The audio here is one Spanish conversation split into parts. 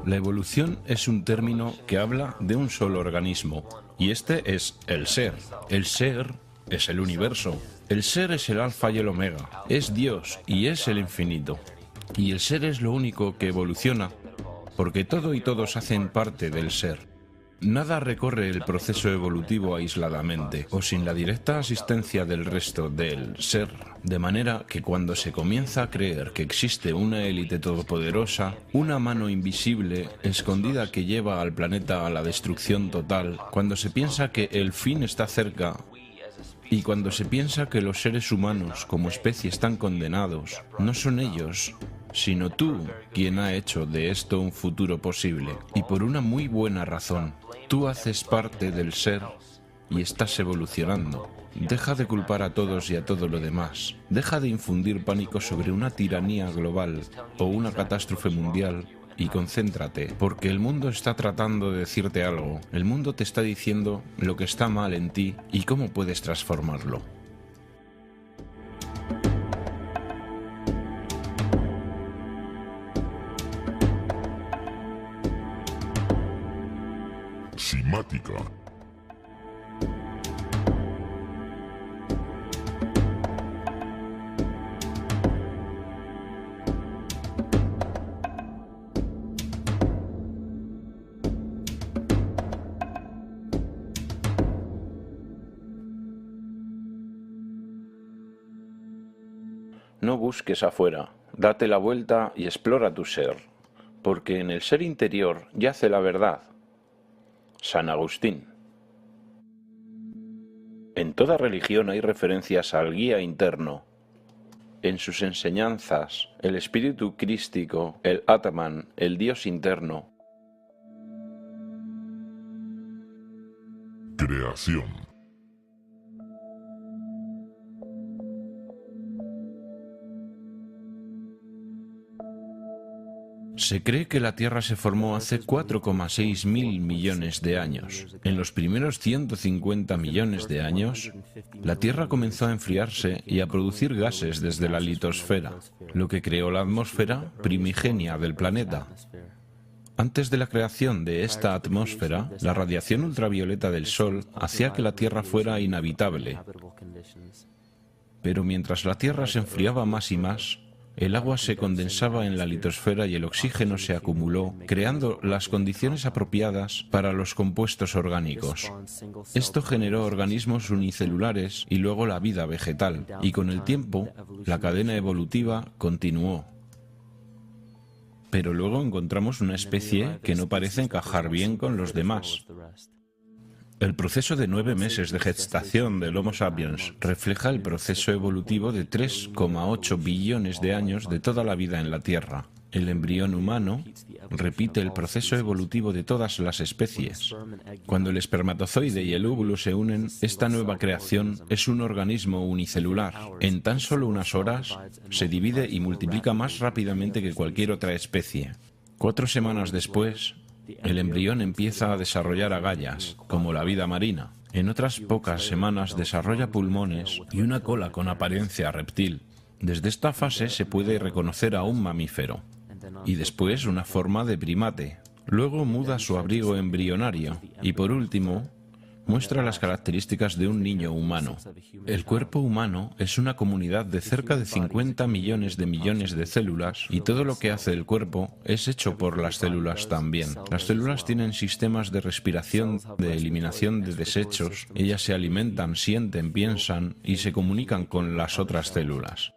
La evolución es un término que habla de un solo organismo, y este es el ser. El ser es el universo. El ser es el alfa y el omega, es Dios y es el infinito. Y el ser es lo único que evoluciona, porque todo y todos hacen parte del ser. Nada recorre el proceso evolutivo aisladamente o sin la directa asistencia del resto del ser, de manera que cuando se comienza a creer que existe una élite todopoderosa, una mano invisible, escondida que lleva al planeta a la destrucción total, cuando se piensa que el fin está cerca y cuando se piensa que los seres humanos como especie están condenados, no son ellos, sino tú quien ha hecho de esto un futuro posible, y por una muy buena razón. Tú haces parte del ser y estás evolucionando. Deja de culpar a todos y a todo lo demás. Deja de infundir pánico sobre una tiranía global o una catástrofe mundial y concéntrate, porque el mundo está tratando de decirte algo. El mundo te está diciendo lo que está mal en ti y cómo puedes transformarlo. Simática. No busques afuera, date la vuelta y explora tu ser, porque en el ser interior yace la verdad. San Agustín. En toda religión hay referencias al guía interno. En sus enseñanzas, el espíritu crístico, el Atman, el Dios interno. Creación. Se cree que la Tierra se formó hace 4,6 mil millones de años. En los primeros 150 millones de años, la Tierra comenzó a enfriarse y a producir gases desde la litosfera, lo que creó la atmósfera primigenia del planeta. Antes de la creación de esta atmósfera, la radiación ultravioleta del Sol hacía que la Tierra fuera inhabitable. Pero mientras la Tierra se enfriaba más y más, el agua se condensaba en la litosfera y el oxígeno se acumuló, creando las condiciones apropiadas para los compuestos orgánicos. Esto generó organismos unicelulares y luego la vida vegetal, y con el tiempo, la cadena evolutiva continuó. Pero luego encontramos una especie que no parece encajar bien con los demás. El proceso de 9 meses de gestación del Homo sapiens refleja el proceso evolutivo de 3,8 billones de años de toda la vida en la Tierra. El embrión humano repite el proceso evolutivo de todas las especies. Cuando el espermatozoide y el óvulo se unen, esta nueva creación es un organismo unicelular. En tan solo unas horas, se divide y multiplica más rápidamente que cualquier otra especie. 4 semanas después, el embrión empieza a desarrollar agallas, como la vida marina. En otras pocas semanas desarrolla pulmones y una cola con apariencia reptil. Desde esta fase se puede reconocer a un mamífero, y después una forma de primate. Luego muda su abrigo embrionario, y por último, muestra las características de un niño humano. El cuerpo humano es una comunidad de cerca de 50 millones de células y todo lo que hace el cuerpo es hecho por las células también. Las células tienen sistemas de respiración, de eliminación de desechos, ellas se alimentan, sienten, piensan y se comunican con las otras células.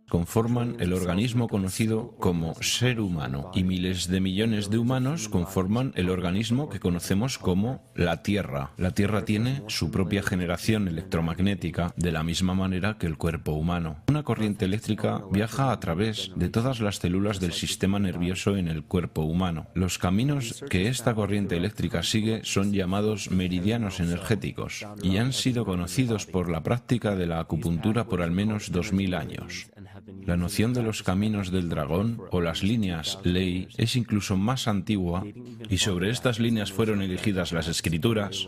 Conforman el organismo conocido como ser humano y miles de millones de humanos conforman el organismo que conocemos como la Tierra. La Tierra tiene su propia generación electromagnética de la misma manera que el cuerpo humano. Una corriente eléctrica viaja a través de todas las células del sistema nervioso en el cuerpo humano. Los caminos que esta corriente eléctrica sigue son llamados meridianos energéticos y han sido conocidos por la práctica de la acupuntura por al menos 2000 años. La noción de los caminos del dragón o las líneas ley es incluso más antigua, y sobre estas líneas fueron erigidas las escrituras,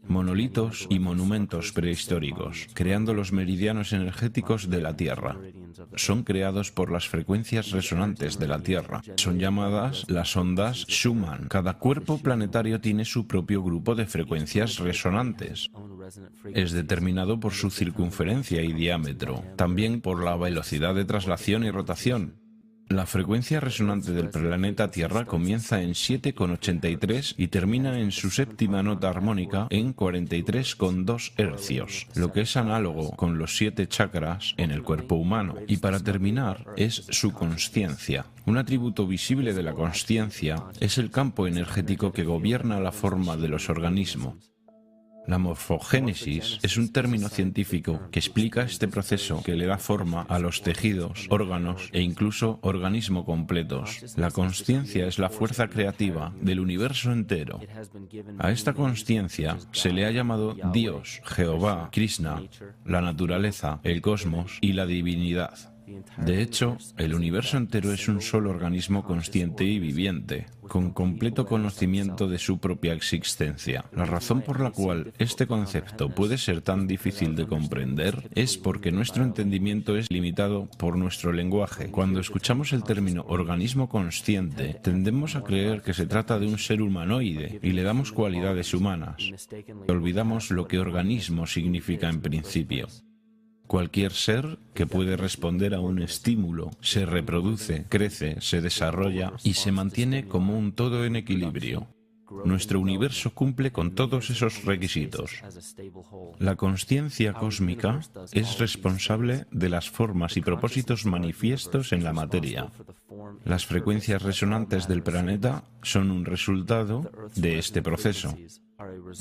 monolitos y monumentos prehistóricos, creando los meridianos energéticos de la Tierra. Son creados por las frecuencias resonantes de la Tierra. Son llamadas las ondas Schumann. Cada cuerpo planetario tiene su propio grupo de frecuencias resonantes. Es determinado por su circunferencia y diámetro, también por la velocidad de traslación y rotación. La frecuencia resonante del planeta Tierra comienza en 7,83 y termina en su séptima nota armónica en 43,2 hercios, lo que es análogo con los 7 chakras en el cuerpo humano. Y para terminar, es su consciencia. Un atributo visible de la consciencia es el campo energético que gobierna la forma de los organismos. La morfogénesis es un término científico que explica este proceso que le da forma a los tejidos, órganos e incluso organismos completos. La consciencia es la fuerza creativa del universo entero. A esta consciencia se le ha llamado Dios, Jehová, Krishna, la naturaleza, el cosmos y la divinidad. De hecho, el universo entero es un solo organismo consciente y viviente, con completo conocimiento de su propia existencia. La razón por la cual este concepto puede ser tan difícil de comprender es porque nuestro entendimiento es limitado por nuestro lenguaje. Cuando escuchamos el término organismo consciente, tendemos a creer que se trata de un ser humanoide y le damos cualidades humanas. Olvidamos lo que organismo significa en principio. Cualquier ser que puede responder a un estímulo, se reproduce, crece, se desarrolla y se mantiene como un todo en equilibrio. Nuestro universo cumple con todos esos requisitos. La consciencia cósmica es responsable de las formas y propósitos manifiestos en la materia. Las frecuencias resonantes del planeta son un resultado de este proceso.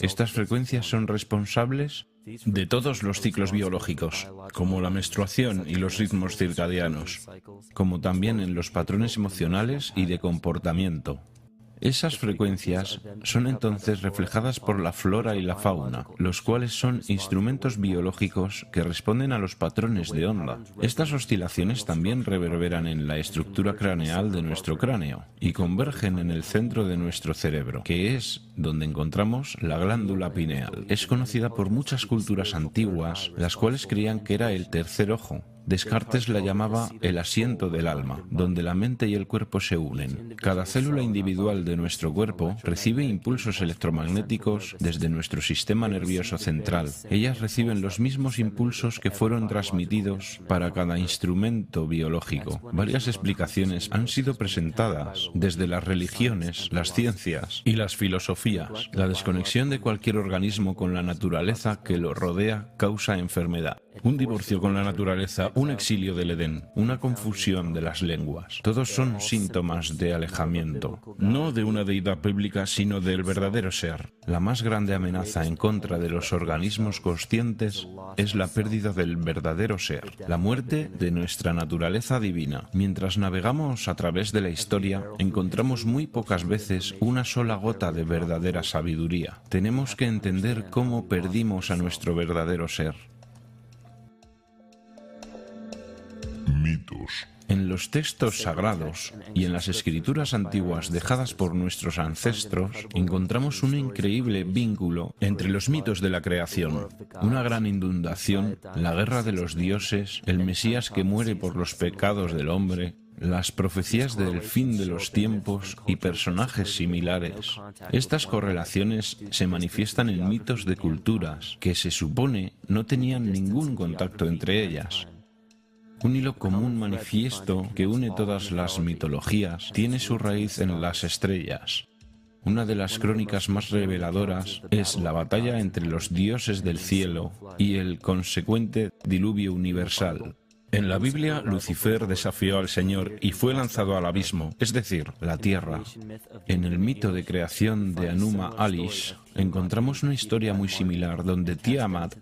Estas frecuencias son responsables de todos los ciclos biológicos, como la menstruación y los ritmos circadianos, como también en los patrones emocionales y de comportamiento. Esas frecuencias son entonces reflejadas por la flora y la fauna, los cuales son instrumentos biológicos que responden a los patrones de onda. Estas oscilaciones también reverberan en la estructura craneal de nuestro cráneo y convergen en el centro de nuestro cerebro, que es donde encontramos la glándula pineal. Es conocida por muchas culturas antiguas, las cuales creían que era el tercer ojo. Descartes la llamaba el asiento del alma, donde la mente y el cuerpo se unen. Cada célula individual de nuestro cuerpo recibe impulsos electromagnéticos desde nuestro sistema nervioso central. Ellas reciben los mismos impulsos que fueron transmitidos para cada instrumento biológico. Varias explicaciones han sido presentadas desde las religiones, las ciencias y las filosofías. La desconexión de cualquier organismo con la naturaleza que lo rodea causa enfermedad. Un divorcio con la naturaleza, un exilio del Edén, una confusión de las lenguas. Todos son síntomas de alejamiento, no de una deidad bíblica, sino del verdadero ser. La más grande amenaza en contra de los organismos conscientes es la pérdida del verdadero ser, la muerte de nuestra naturaleza divina. Mientras navegamos a través de la historia, encontramos muy pocas veces una sola gota de verdadera sabiduría. Tenemos que entender cómo perdimos a nuestro verdadero ser. Mitos. En los textos sagrados y en las escrituras antiguas dejadas por nuestros ancestros, encontramos un increíble vínculo entre los mitos de la creación, una gran inundación, la guerra de los dioses, el Mesías que muere por los pecados del hombre, las profecías del fin de los tiempos y personajes similares. Estas correlaciones se manifiestan en mitos de culturas que se supone no tenían ningún contacto entre ellas. Un hilo común manifiesto que une todas las mitologías tiene su raíz en las estrellas. Una de las crónicas más reveladoras es la batalla entre los dioses del cielo y el consecuente diluvio universal. En la Biblia, Lucifer desafió al Señor y fue lanzado al abismo, es decir, la tierra. En el mito de creación de Anuma Alish, encontramos una historia muy similar donde Tiamat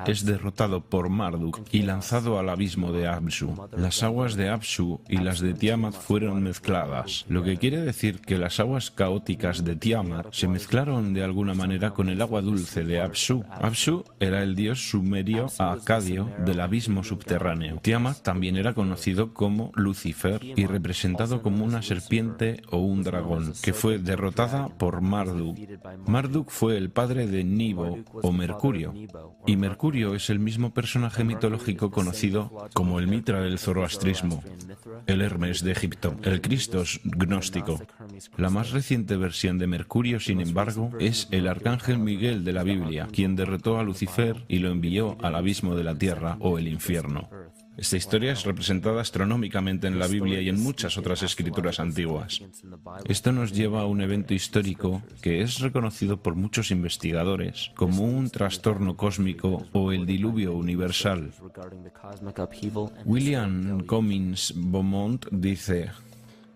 es derrotado por Marduk y lanzado al abismo de Apsu. Las aguas de Apsu y las de Tiamat fueron mezcladas, lo que quiere decir que las aguas caóticas de Tiamat se mezclaron de alguna manera con el agua dulce de Apsu. Apsu era el dios sumerio acadio del abismo subterráneo. Tiamat también era conocido como Lucifer y representado como una serpiente o un dragón, que fue derrotada por Marduk. Marduk fue el padre de Nibo o Mercurio, y Mercurio es el mismo personaje mitológico conocido como el Mitra del zoroastrismo, el Hermes de Egipto, el Cristos gnóstico. La más reciente versión de Mercurio, sin embargo, es el arcángel Miguel de la Biblia, quien derrotó a Lucifer y lo envió al abismo de la tierra o el infierno. Esta historia es representada astronómicamente en la Biblia y en muchas otras escrituras antiguas. Esto nos lleva a un evento histórico que es reconocido por muchos investigadores como un trastorno cósmico o el diluvio universal. William Cummins Beaumont dice: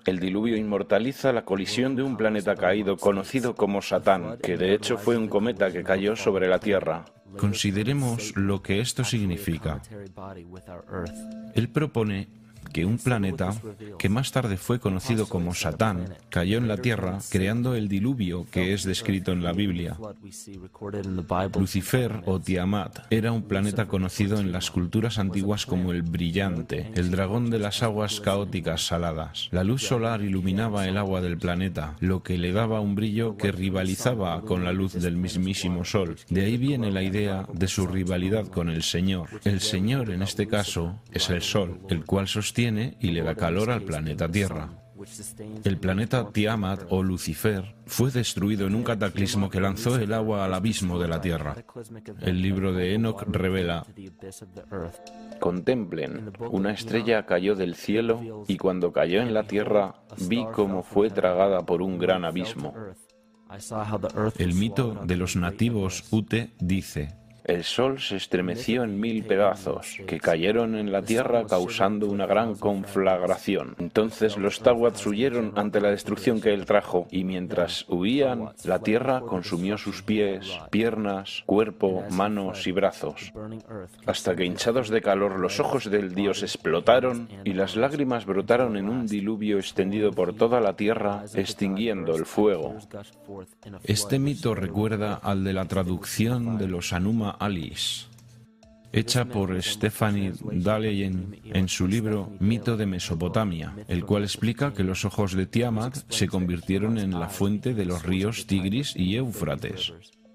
el diluvio inmortaliza la colisión de un planeta caído conocido como Satán, que de hecho fue un cometa que cayó sobre la Tierra. Consideremos lo que esto significa. Él propone que un planeta, que más tarde fue conocido como Satán, cayó en la Tierra, creando el diluvio que es descrito en la Biblia. Lucifer o Tiamat era un planeta conocido en las culturas antiguas como el brillante, el dragón de las aguas caóticas saladas. La luz solar iluminaba el agua del planeta, lo que le daba un brillo que rivalizaba con la luz del mismísimo Sol. De ahí viene la idea de su rivalidad con el Señor. El Señor, en este caso, es el Sol, el cual sostiene y le da calor al planeta Tierra. El planeta Tiamat o Lucifer fue destruido en un cataclismo que lanzó el agua al abismo de la Tierra. El libro de Enoc revela: contemplen, una estrella cayó del cielo y cuando cayó en la tierra vi cómo fue tragada por un gran abismo. El mito de los nativos Ute dice: el sol se estremeció en 1000 pedazos, que cayeron en la tierra causando una gran conflagración. Entonces los Tawats huyeron ante la destrucción que él trajo, y mientras huían, la tierra consumió sus pies, piernas, cuerpo, manos y brazos, hasta que hinchados de calor los ojos del dios explotaron, y las lágrimas brotaron en un diluvio extendido por toda la tierra, extinguiendo el fuego. Este mito recuerda al de la traducción de los Anuma Alice, hecha por Stephanie Daleyen en su libro Mito de Mesopotamia, el cual explica que los ojos de Tiamat se convirtieron en la fuente de los ríos Tigris y Éufrates.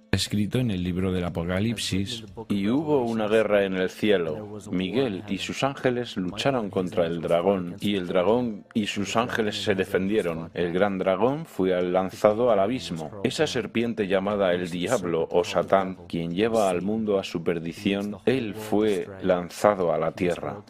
Escrito en el libro del Apocalipsis: y hubo una guerra en el cielo. Miguel y sus ángeles lucharon contra el dragón, y el dragón y sus ángeles se defendieron. El gran dragón fue lanzado al abismo. Esa serpiente llamada el diablo o Satán, quien lleva al mundo a su perdición, él fue lanzado a la tierra.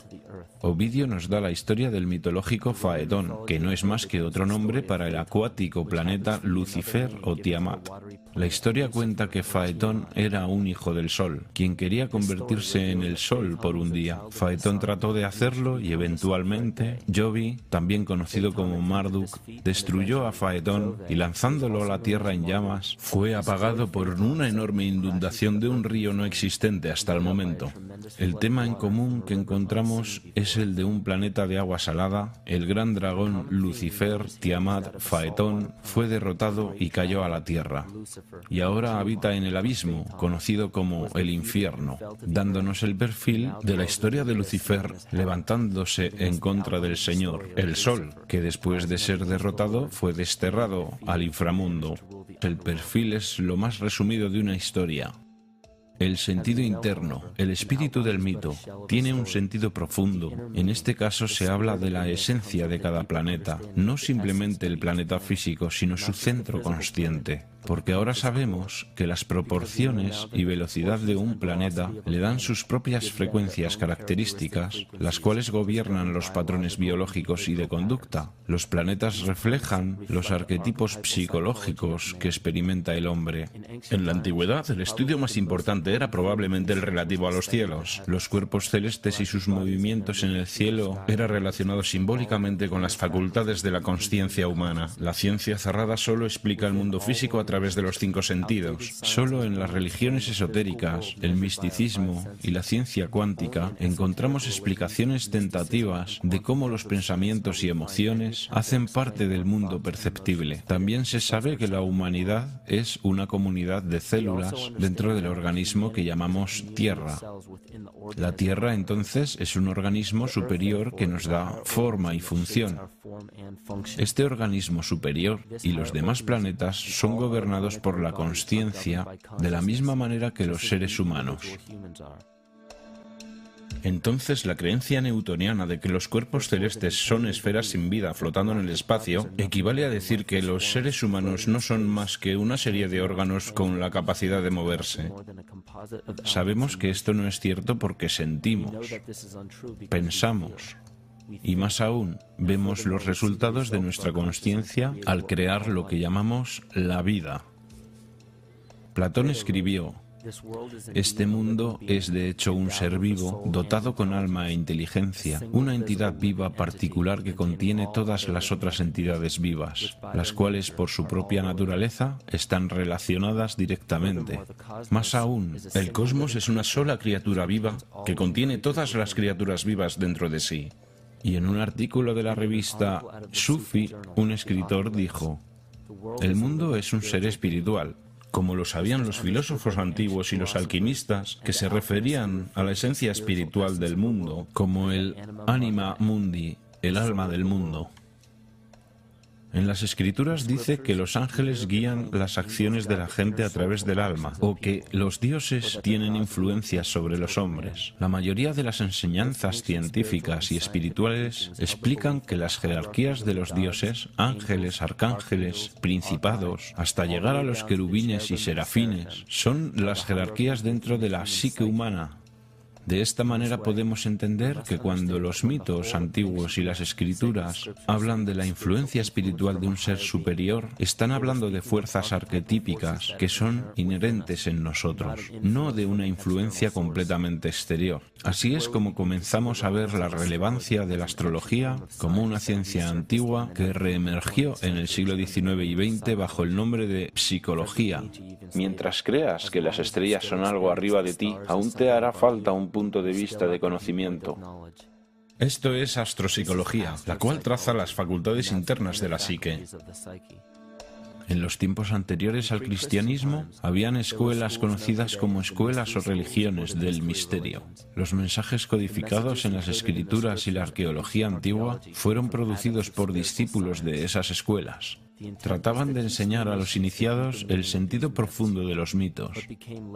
Ovidio nos da la historia del mitológico Faetón, que no es más que otro nombre para el acuático planeta Lucifer o Tiamat. La historia cuenta que Faetón era un hijo del Sol, quien quería convertirse en el Sol por un día. Faetón trató de hacerlo y eventualmente Jovi, también conocido como Marduk, destruyó a Faetón y lanzándolo a la tierra en llamas, fue apagado por una enorme inundación de un río no existente hasta el momento. El tema en común que encontramos es el de un planeta de agua salada. El gran dragón Lucifer, Tiamat, Faetón, fue derrotado y cayó a la tierra. Y ahora habita en el abismo, conocido como el infierno, dándonos el perfil de la historia de Lucifer levantándose en contra del Señor, el Sol, que después de ser derrotado fue desterrado al inframundo. El perfil es lo más resumido de una historia. El sentido interno, el espíritu del mito, tiene un sentido profundo. En este caso se habla de la esencia de cada planeta, no simplemente el planeta físico, sino su centro consciente. Porque ahora sabemos que las proporciones y velocidad de un planeta le dan sus propias frecuencias características, las cuales gobiernan los patrones biológicos y de conducta. Los planetas reflejan los arquetipos psicológicos que experimenta el hombre. En la antigüedad, el estudio más importante importante era probablemente el relativo a los cielos. Los cuerpos celestes y sus movimientos en el cielo eran relacionados simbólicamente con las facultades de la consciencia humana. La ciencia cerrada solo explica el mundo físico a través de los 5 sentidos. Solo en las religiones esotéricas, el misticismo y la ciencia cuántica encontramos explicaciones tentativas de cómo los pensamientos y emociones hacen parte del mundo perceptible. También se sabe que la humanidad es una comunidad de células dentro del organismo que llamamos Tierra. La Tierra, entonces, es un organismo superior que nos da forma y función. Este organismo superior y los demás planetas son gobernados por la consciencia de la misma manera que los seres humanos. Entonces, la creencia newtoniana de que los cuerpos celestes son esferas sin vida flotando en el espacio equivale a decir que los seres humanos no son más que una serie de órganos con la capacidad de moverse. Sabemos que esto no es cierto porque sentimos, pensamos y, más aún, vemos los resultados de nuestra consciencia al crear lo que llamamos la vida. Platón escribió: este mundo es de hecho un ser vivo, dotado con alma e inteligencia, una entidad viva particular que contiene todas las otras entidades vivas, las cuales por su propia naturaleza están relacionadas directamente. Más aún, el cosmos es una sola criatura viva que contiene todas las criaturas vivas dentro de sí. Y en un artículo de la revista Sufi, un escritor dijo: el mundo es un ser espiritual, como lo sabían los filósofos antiguos y los alquimistas, que se referían a la esencia espiritual del mundo como el anima mundi, el alma del mundo. En las Escrituras dice que los ángeles guían las acciones de la gente a través del alma, o que los dioses tienen influencia sobre los hombres. La mayoría de las enseñanzas científicas y espirituales explican que las jerarquías de los dioses, ángeles, arcángeles, principados, hasta llegar a los querubines y serafines, son las jerarquías dentro de la psique humana. De esta manera podemos entender que cuando los mitos antiguos y las escrituras hablan de la influencia espiritual de un ser superior, están hablando de fuerzas arquetípicas que son inherentes en nosotros, no de una influencia completamente exterior. Así es como comenzamos a ver la relevancia de la astrología como una ciencia antigua que reemergió en el siglo XIX y XX bajo el nombre de psicología. Mientras creas que las estrellas son algo arriba de ti, aún te hará falta un punto de vista de conocimiento. Esto es astropsicología, la cual traza las facultades internas de la psique. En los tiempos anteriores al cristianismo, habían escuelas conocidas como escuelas o religiones del misterio. Los mensajes codificados en las escrituras y la arqueología antigua fueron producidos por discípulos de esas escuelas. Trataban de enseñar a los iniciados el sentido profundo de los mitos.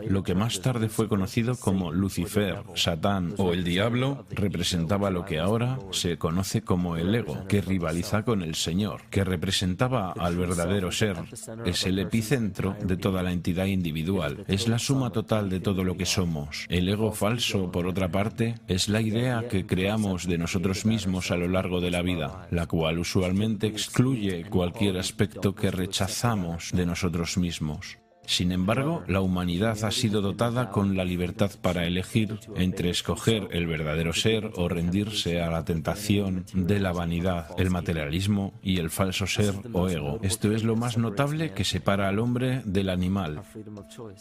Lo que más tarde fue conocido como Lucifer, Satán o el Diablo representaba lo que ahora se conoce como el ego, que rivaliza con el Señor, que representaba al verdadero ser. Es el epicentro de toda la entidad individual. Es la suma total de todo lo que somos. El ego falso, por otra parte, es la idea que creamos de nosotros mismos a lo largo de la vida, la cual usualmente excluye cualquier aspecto que rechazamos de nosotros mismos. Sin embargo, la humanidad ha sido dotada con la libertad para elegir entre escoger el verdadero ser o rendirse a la tentación de la vanidad, el materialismo y el falso ser o ego. Esto es lo más notable que separa al hombre del animal.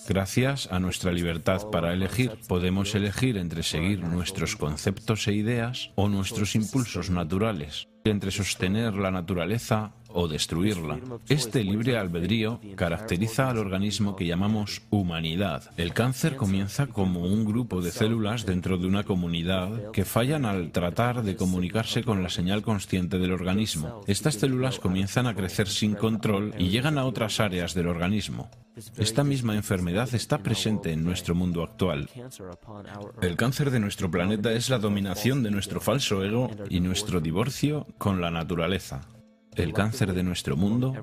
Gracias a nuestra libertad para elegir, podemos elegir entre seguir nuestros conceptos e ideas o nuestros impulsos naturales, entre sostener la naturaleza o destruirla. Este libre albedrío caracteriza al organismo que llamamos humanidad. El cáncer comienza como un grupo de células dentro de una comunidad que fallan al tratar de comunicarse con la señal consciente del organismo. Estas células comienzan a crecer sin control y llegan a otras áreas del organismo. Esta misma enfermedad está presente en nuestro mundo actual. El cáncer de nuestro planeta es la dominación de nuestro falso ego y nuestro divorcio con la naturaleza. El cáncer de nuestro mundo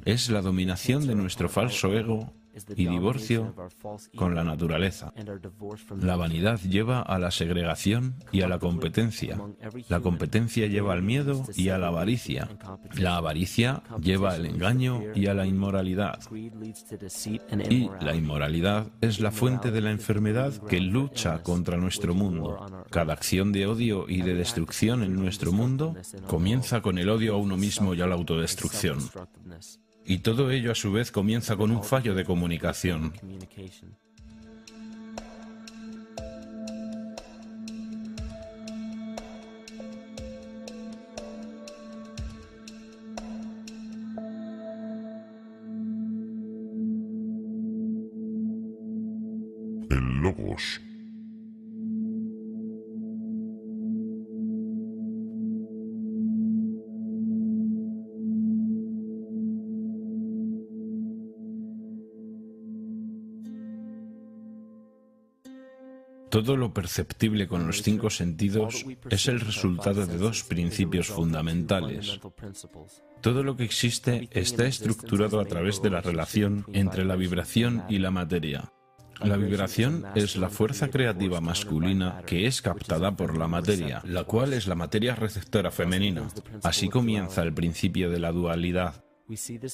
es la dominación de nuestro falso ego y divorcio con la naturaleza. La vanidad lleva a la segregación y a la competencia. La competencia lleva al miedo y a la avaricia. La avaricia lleva al engaño y a la inmoralidad. Y la inmoralidad es la fuente de la enfermedad que lucha contra nuestro mundo. Cada acción de odio y de destrucción en nuestro mundo comienza con el odio a uno mismo y a la autodestrucción. Y todo ello a su vez comienza con un fallo de comunicación. El Logos. Todo lo perceptible con los 5 sentidos es el resultado de 2 principios fundamentales. Todo lo que existe está estructurado a través de la relación entre la vibración y la materia. La vibración es la fuerza creativa masculina que es captada por la materia, la cual es la materia receptora femenina. Así comienza el principio de la dualidad.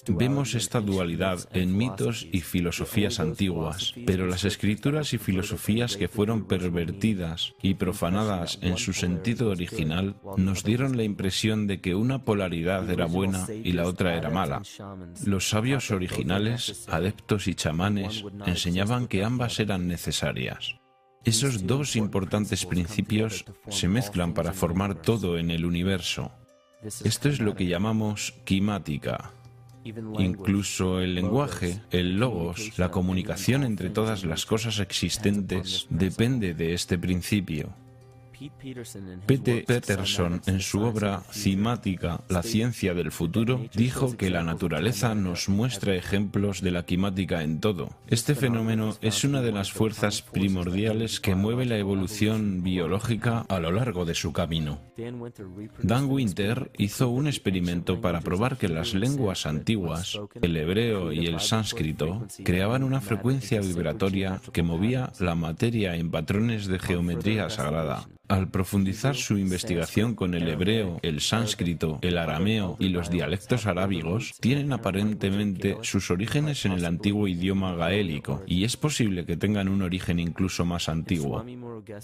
Vemos esta dualidad en mitos y filosofías antiguas, pero las escrituras y filosofías que fueron pervertidas y profanadas en su sentido original nos dieron la impresión de que una polaridad era buena y la otra era mala. Los sabios originales, adeptos y chamanes enseñaban que ambas eran necesarias. Esos 2 importantes principios se mezclan para formar todo en el universo. Esto es lo que llamamos quimática. Incluso el lenguaje, el logos, la comunicación entre todas las cosas existentes, depende de este principio. P.T. Peterson, en su obra Cimática, la ciencia del futuro, dijo que la naturaleza nos muestra ejemplos de la quimática en todo. Este fenómeno es una de las fuerzas primordiales que mueve la evolución biológica a lo largo de su camino. Dan Winter hizo un experimento para probar que las lenguas antiguas, el hebreo y el sánscrito, creaban una frecuencia vibratoria que movía la materia en patrones de geometría sagrada. Al profundizar su investigación con el hebreo, el sánscrito, el arameo y los dialectos arábigos, tienen aparentemente sus orígenes en el antiguo idioma gaélico, y es posible que tengan un origen incluso más antiguo.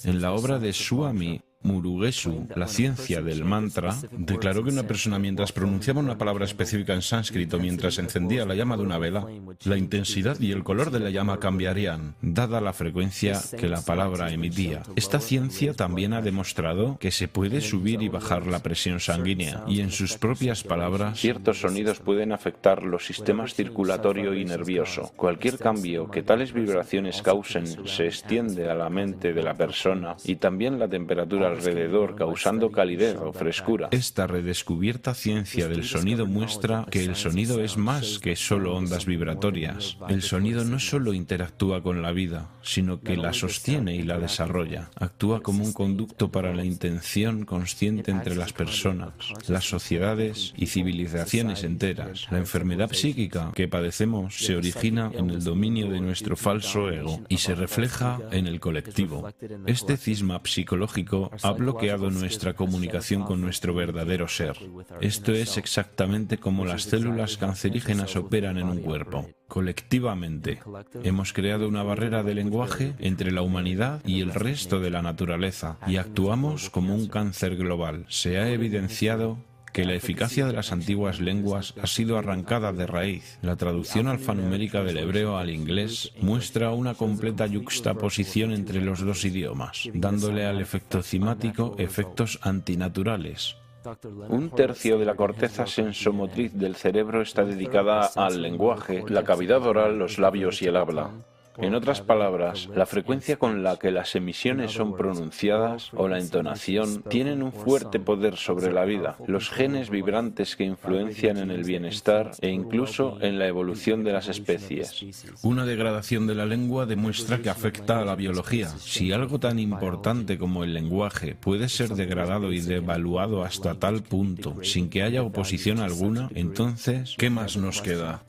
En la obra de Swami Murugesu, la ciencia del mantra, declaró que una persona mientras pronunciaba una palabra específica en sánscrito mientras encendía la llama de una vela, la intensidad y el color de la llama cambiarían, dada la frecuencia que la palabra emitía. Esta ciencia también ha demostrado que se puede subir y bajar la presión sanguínea, y en sus propias palabras, ciertos sonidos pueden afectar los sistemas circulatorio y nervioso. Cualquier cambio que tales vibraciones causen se extiende a la mente de la persona y también la temperatura alrededor, causando calidez o frescura. Esta redescubierta ciencia del sonido muestra que el sonido es más que solo ondas vibratorias. El sonido no solo interactúa con la vida, sino que la sostiene y la desarrolla. Actúa como un conducto para la intención consciente entre las personas, las sociedades y civilizaciones enteras. La enfermedad psíquica que padecemos se origina en el dominio de nuestro falso ego y se refleja en el colectivo. Este cisma psicológico ha bloqueado nuestra comunicación con nuestro verdadero ser. Esto es exactamente como las células cancerígenas operan en un cuerpo. Colectivamente, hemos creado una barrera de lenguaje entre la humanidad y el resto de la naturaleza y actuamos como un cáncer global. Se ha evidenciado que la eficacia de las antiguas lenguas ha sido arrancada de raíz. La traducción alfanumérica del hebreo al inglés muestra una completa yuxtaposición entre los 2 idiomas, dándole al efecto cimático efectos antinaturales. 1/3 de la corteza sensomotriz del cerebro está dedicada al lenguaje, la cavidad oral, los labios y el habla. En otras palabras, la frecuencia con la que las emisiones son pronunciadas o la entonación tienen un fuerte poder sobre la vida, los genes vibrantes que influencian en el bienestar e incluso en la evolución de las especies. Una degradación de la lengua demuestra que afecta a la biología. Si algo tan importante como el lenguaje puede ser degradado y devaluado hasta tal punto sin que haya oposición alguna, entonces, ¿qué más nos queda?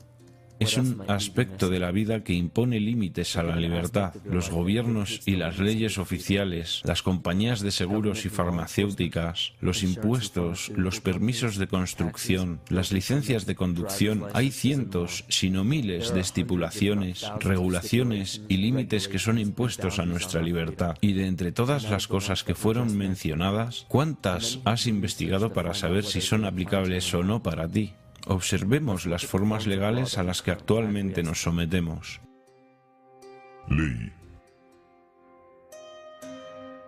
Es un aspecto de la vida que impone límites a la libertad. Los gobiernos y las leyes oficiales, las compañías de seguros y farmacéuticas, los impuestos, los permisos de construcción, las licencias de conducción, hay cientos, si no miles, de estipulaciones, regulaciones y límites que son impuestos a nuestra libertad. Y de entre todas las cosas que fueron mencionadas, ¿cuántas has investigado para saber si son aplicables o no para ti? Observemos las formas legales a las que actualmente nos sometemos. Ley.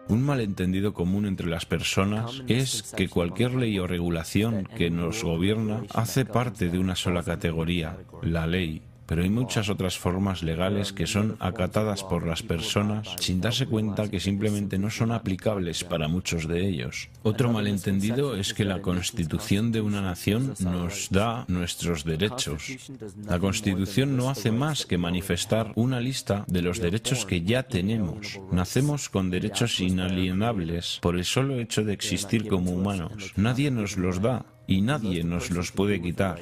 Un malentendido común entre las personas es que cualquier ley o regulación que nos gobierna hace parte de una sola categoría, la ley. Pero hay muchas otras formas legales que son acatadas por las personas sin darse cuenta que simplemente no son aplicables para muchos de ellos. Otro malentendido es que la Constitución de una nación nos da nuestros derechos. La Constitución no hace más que manifestar una lista de los derechos que ya tenemos. Nacemos con derechos inalienables por el solo hecho de existir como humanos. Nadie nos los da y nadie nos los puede quitar.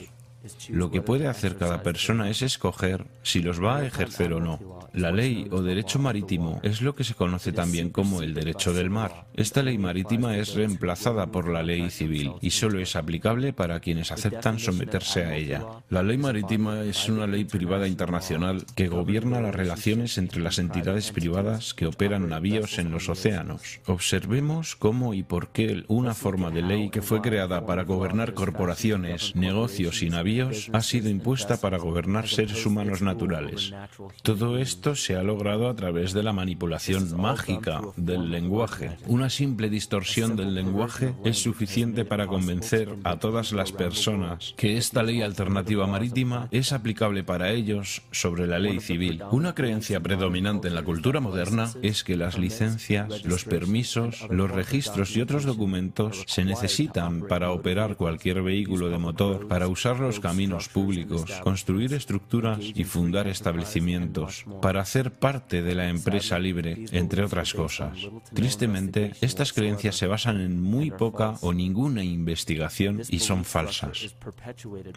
Lo que puede hacer cada persona es escoger si los va a ejercer o no. La ley o derecho marítimo es lo que se conoce también como el derecho del mar. Esta ley marítima es reemplazada por la ley civil y solo es aplicable para quienes aceptan someterse a ella. La ley marítima es una ley privada internacional que gobierna las relaciones entre las entidades privadas que operan navíos en los océanos. Observemos cómo y por qué una forma de ley que fue creada para gobernar corporaciones, negocios y navíos ha sido impuesta para gobernar seres humanos naturales. Todo esto se ha logrado a través de la manipulación mágica del lenguaje. Una simple distorsión del lenguaje es suficiente para convencer a todas las personas que esta ley alternativa marítima es aplicable para ellos sobre la ley civil. Una creencia predominante en la cultura moderna es que las licencias, los permisos, los registros y otros documentos se necesitan para operar cualquier vehículo de motor, para usar los caminos públicos, construir estructuras y fundar establecimientos, para hacer parte de la empresa libre, entre otras cosas. Tristemente, estas creencias se basan en muy poca o ninguna investigación y son falsas.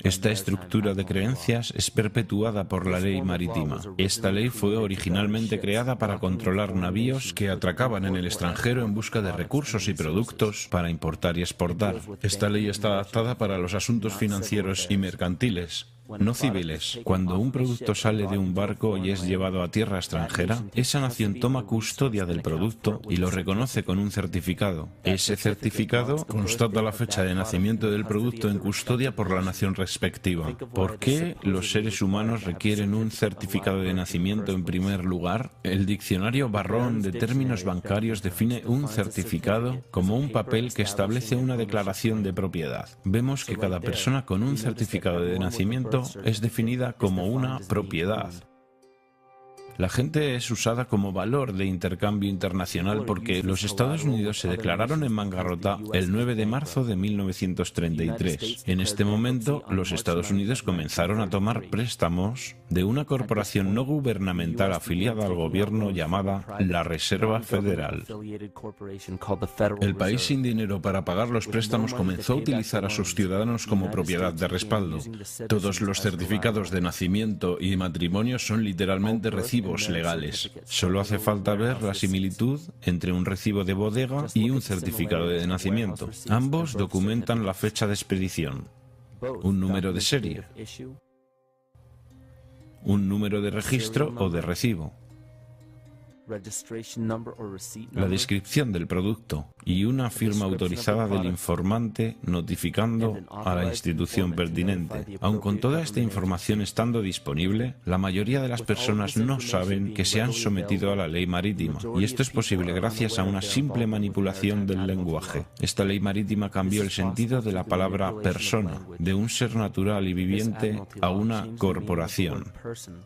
Esta estructura de creencias es perpetuada por la ley marítima. Esta ley fue originalmente creada para controlar navíos que atracaban en el extranjero en busca de recursos y productos para importar y exportar. Esta ley está adaptada para los asuntos financieros y mercantiles, no civiles. Cuando un producto sale de un barco y es llevado a tierra extranjera, esa nación toma custodia del producto y lo reconoce con un certificado. Ese certificado constata la fecha de nacimiento del producto en custodia por la nación respectiva. ¿Por qué los seres humanos requieren un certificado de nacimiento en primer lugar? El diccionario Barrón de términos bancarios define un certificado como un papel que establece una declaración de propiedad. Vemos que cada persona con un certificado de nacimiento es definida como una propiedad. La gente es usada como valor de intercambio internacional porque los Estados Unidos se declararon en bancarrota el 9 de marzo de 1933. En este momento, los Estados Unidos comenzaron a tomar préstamos de una corporación no gubernamental afiliada al gobierno llamada la Reserva Federal. El país sin dinero para pagar los préstamos comenzó a utilizar a sus ciudadanos como propiedad de respaldo. Todos los certificados de nacimiento y matrimonio son literalmente recibos legales. Solo hace falta ver la similitud entre un recibo de bodega y un certificado de nacimiento. Ambos documentan la fecha de expedición, un número de serie, un número de registro o de recibo, la descripción del producto y una firma autorizada del informante notificando a la institución pertinente. Aun con toda esta información estando disponible, la mayoría de las personas no saben que se han sometido a la ley marítima, y esto es posible gracias a una simple manipulación del lenguaje. Esta ley marítima cambió el sentido de la palabra persona, de un ser natural y viviente a una corporación.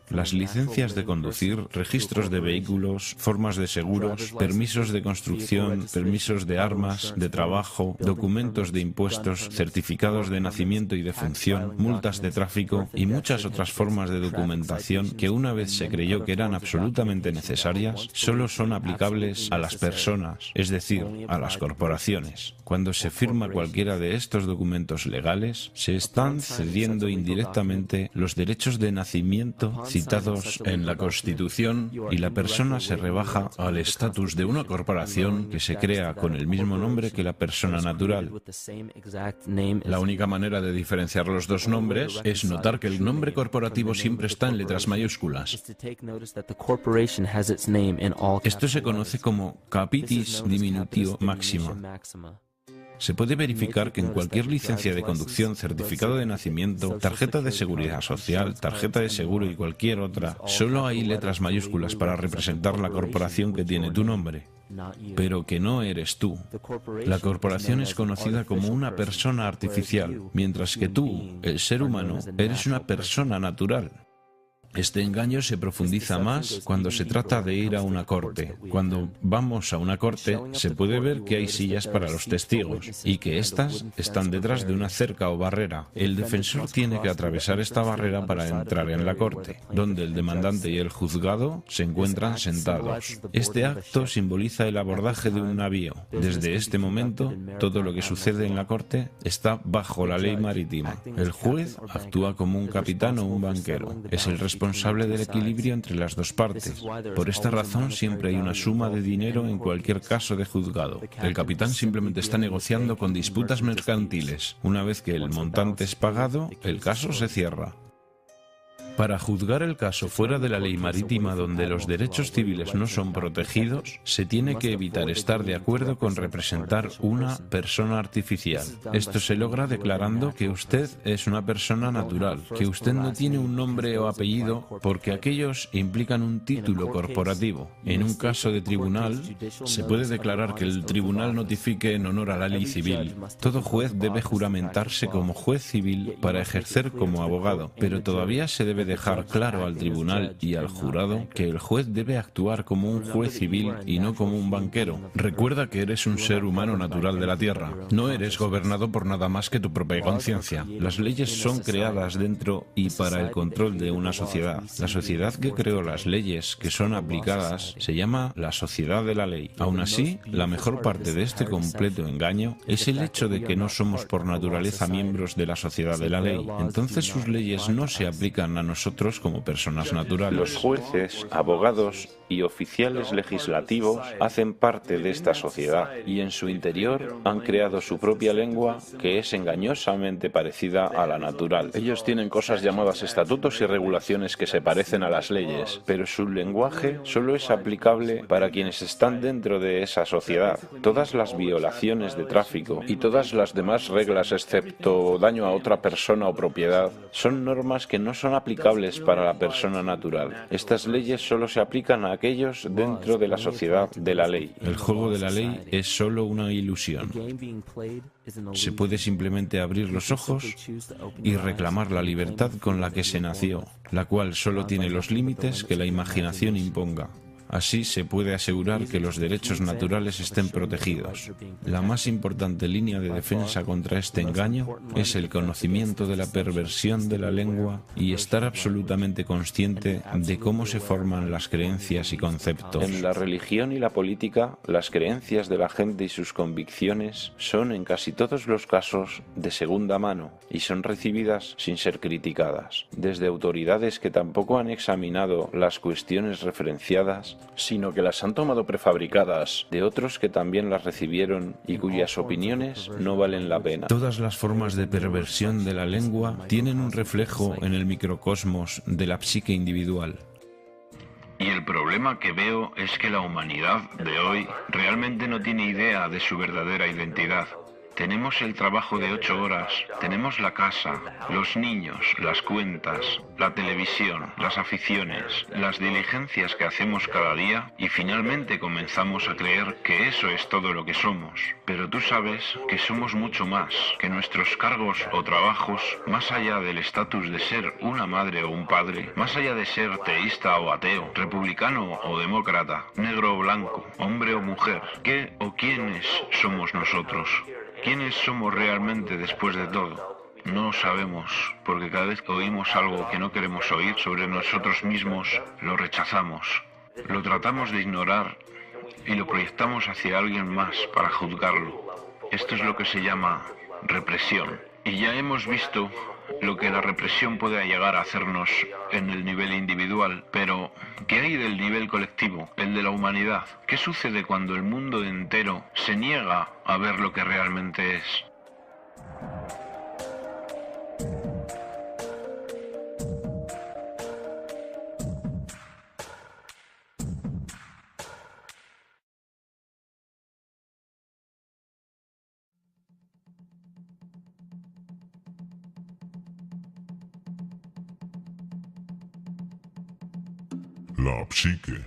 Las licencias de conducir, registros de vehículos, formas de seguros, permisos de construcción, permisos de armas, de trabajo, documentos de impuestos, certificados de nacimiento y defunción, multas de tráfico y muchas otras formas de documentación que una vez se creyó que eran absolutamente necesarias, solo son aplicables a las personas, es decir, a las corporaciones. Cuando se firma cualquiera de estos documentos legales, se están cediendo indirectamente los derechos de nacimiento citados en la Constitución y la persona se rebaja al estatus de una corporación que se crea con el mismo nombre que la persona natural. La única manera de diferenciar los dos nombres es notar que el nombre corporativo siempre está en letras mayúsculas. Esto se conoce como capitis diminutio maxima. Se puede verificar que en cualquier licencia de conducción, certificado de nacimiento, tarjeta de seguridad social, tarjeta de seguro y cualquier otra, solo hay letras mayúsculas para representar la corporación que tiene tu nombre, pero que no eres tú. La corporación es conocida como una persona artificial, mientras que tú, el ser humano, eres una persona natural. Este engaño se profundiza más cuando se trata de ir a una corte. Cuando vamos a una corte, se puede ver que hay sillas para los testigos y que éstas están detrás de una cerca o barrera. El defensor tiene que atravesar esta barrera para entrar en la corte, donde el demandante y el juzgado se encuentran sentados. Este acto simboliza el abordaje de un navío. Desde este momento, todo lo que sucede en la corte está bajo la ley marítima. El juez actúa como un capitán o un banquero. Es el responsable del equilibrio entre las dos partes. Por esta razón siempre hay una suma de dinero en cualquier caso de juzgado. El capitán simplemente está negociando con disputas mercantiles. Una vez que el montante es pagado, el caso se cierra. Para juzgar el caso fuera de la ley marítima donde los derechos civiles no son protegidos, se tiene que evitar estar de acuerdo con representar una persona artificial. Esto se logra declarando que usted es una persona natural, que usted no tiene un nombre o apellido porque aquellos implican un título corporativo. En un caso de tribunal, se puede declarar que el tribunal notifique en honor a la ley civil. Todo juez debe juramentarse como juez civil para ejercer como abogado, pero todavía se debe dejar claro al tribunal y al jurado que el juez debe actuar como un juez civil y no como un banquero. Recuerda que eres un ser humano natural de la tierra. No eres gobernado por nada más que tu propia conciencia. Las leyes son creadas dentro y para el control de una sociedad. La sociedad que creó las leyes que son aplicadas se llama la sociedad de la ley. Aún así, la mejor parte de este completo engaño es el hecho de que no somos por naturaleza miembros de la sociedad de la ley. Entonces sus leyes no se aplican a nosotros como personas naturales. Los jueces, abogados y oficiales legislativos hacen parte de esta sociedad y en su interior han creado su propia lengua que es engañosamente parecida a la natural. Ellos tienen cosas llamadas estatutos y regulaciones que se parecen a las leyes, pero su lenguaje solo es aplicable para quienes están dentro de esa sociedad. Todas las violaciones de tráfico y todas las demás reglas excepto daño a otra persona o propiedad son normas que no son aplicables para la persona natural. Estas leyes solo se aplican a aquellos dentro de la sociedad de la ley. El juego de la ley es solo una ilusión. Se puede simplemente abrir los ojos y reclamar la libertad con la que se nació, la cual solo tiene los límites que la imaginación imponga. Así se puede asegurar que los derechos naturales estén protegidos. La más importante línea de defensa contra este engaño es el conocimiento de la perversión de la lengua y estar absolutamente consciente de cómo se forman las creencias y conceptos. En la religión y la política, las creencias de la gente y sus convicciones son en casi todos los casos de segunda mano y son recibidas sin ser criticadas, desde autoridades que tampoco han examinado las cuestiones referenciadas, sino que las han tomado prefabricadas de otros que también las recibieron y cuyas opiniones no valen la pena. Todas las formas de perversión de la lengua tienen un reflejo en el microcosmos de la psique individual. Y el problema que veo es que la humanidad de hoy realmente no tiene idea de su verdadera identidad. Tenemos el trabajo de 8 horas, tenemos la casa, los niños, las cuentas, la televisión, las aficiones, las diligencias que hacemos cada día y finalmente comenzamos a creer que eso es todo lo que somos. Pero tú sabes que somos mucho más, que nuestros cargos o trabajos, más allá del estatus de ser una madre o un padre, más allá de ser teísta o ateo, republicano o demócrata, negro o blanco, hombre o mujer, ¿qué o quiénes somos nosotros? ¿Quiénes somos realmente después de todo? No sabemos, porque cada vez que oímos algo que no queremos oír sobre nosotros mismos, lo rechazamos, lo tratamos de ignorar y lo proyectamos hacia alguien más para juzgarlo. Esto es lo que se llama represión. Y ya hemos visto lo que la represión puede llegar a hacernos en el nivel individual, pero ¿qué hay del nivel colectivo, el de la humanidad? ¿Qué sucede cuando el mundo entero se niega a ver lo que realmente es? La psique.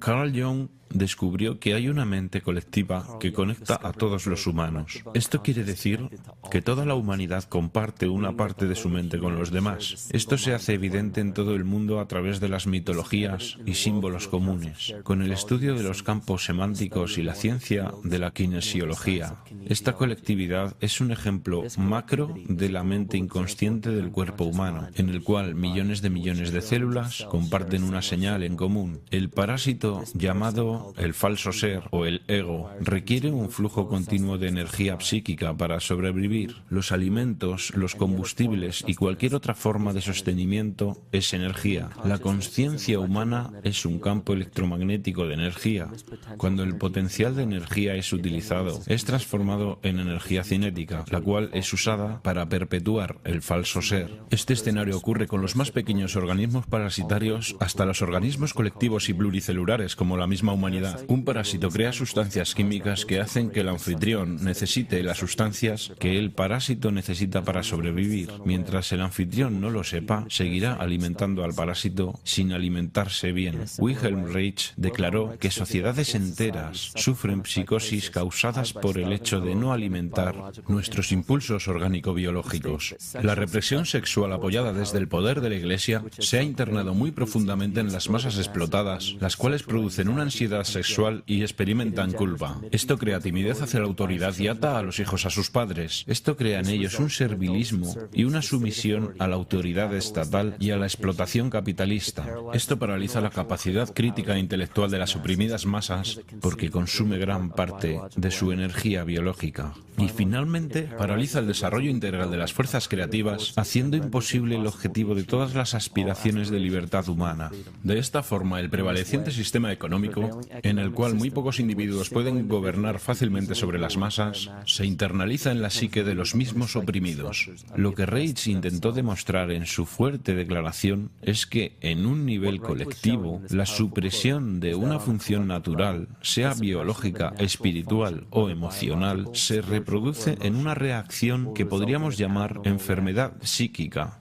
Carl Jung descubrió que hay una mente colectiva que conecta a todos los humanos. Esto quiere decir que toda la humanidad comparte una parte de su mente con los demás. Esto se hace evidente en todo el mundo a través de las mitologías y símbolos comunes, con el estudio de los campos semánticos y la ciencia de la kinesiología. Esta colectividad es un ejemplo macro de la mente inconsciente del cuerpo humano, en el cual millones de células comparten una señal en común. El parásito llamado el falso ser o el ego requiere un flujo continuo de energía psíquica para sobrevivir. Los alimentos, los combustibles y cualquier otra forma de sostenimiento es energía. La consciencia humana es un campo electromagnético de energía. Cuando el potencial de energía es utilizado, es transformado en energía cinética, la cual es usada para perpetuar el falso ser. Este escenario ocurre con los más pequeños organismos parasitarios hasta los organismos colectivos y pluricelulares como la misma humanidad. Un parásito crea sustancias químicas que hacen que el anfitrión necesite las sustancias que el parásito necesita para sobrevivir. Mientras el anfitrión no lo sepa, seguirá alimentando al parásito sin alimentarse bien. Wilhelm Reich declaró que sociedades enteras sufren psicosis causadas por el hecho de no alimentar nuestros impulsos orgánico-biológicos. La represión sexual apoyada desde el poder de la Iglesia se ha internado muy profundamente en las masas explotadas, las cuales producen una ansiedad sexual y experimentan culpa. Esto crea timidez hacia la autoridad y ata a los hijos a sus padres. Esto crea en ellos un servilismo y una sumisión a la autoridad estatal y a la explotación capitalista. Esto paraliza la capacidad crítica e intelectual de las oprimidas masas porque consume gran parte de su energía biológica. Y finalmente, paraliza el desarrollo integral de las fuerzas creativas, haciendo imposible el objetivo de todas las aspiraciones de libertad humana. De esta forma, el prevaleciente sistema económico, en el cual muy pocos individuos pueden gobernar fácilmente sobre las masas, se internaliza en la psique de los mismos oprimidos. Lo que Reich intentó demostrar en su fuerte declaración es que, en un nivel colectivo, la supresión de una función natural, sea biológica, espiritual o emocional, se reproduce en una reacción que podríamos llamar enfermedad psíquica.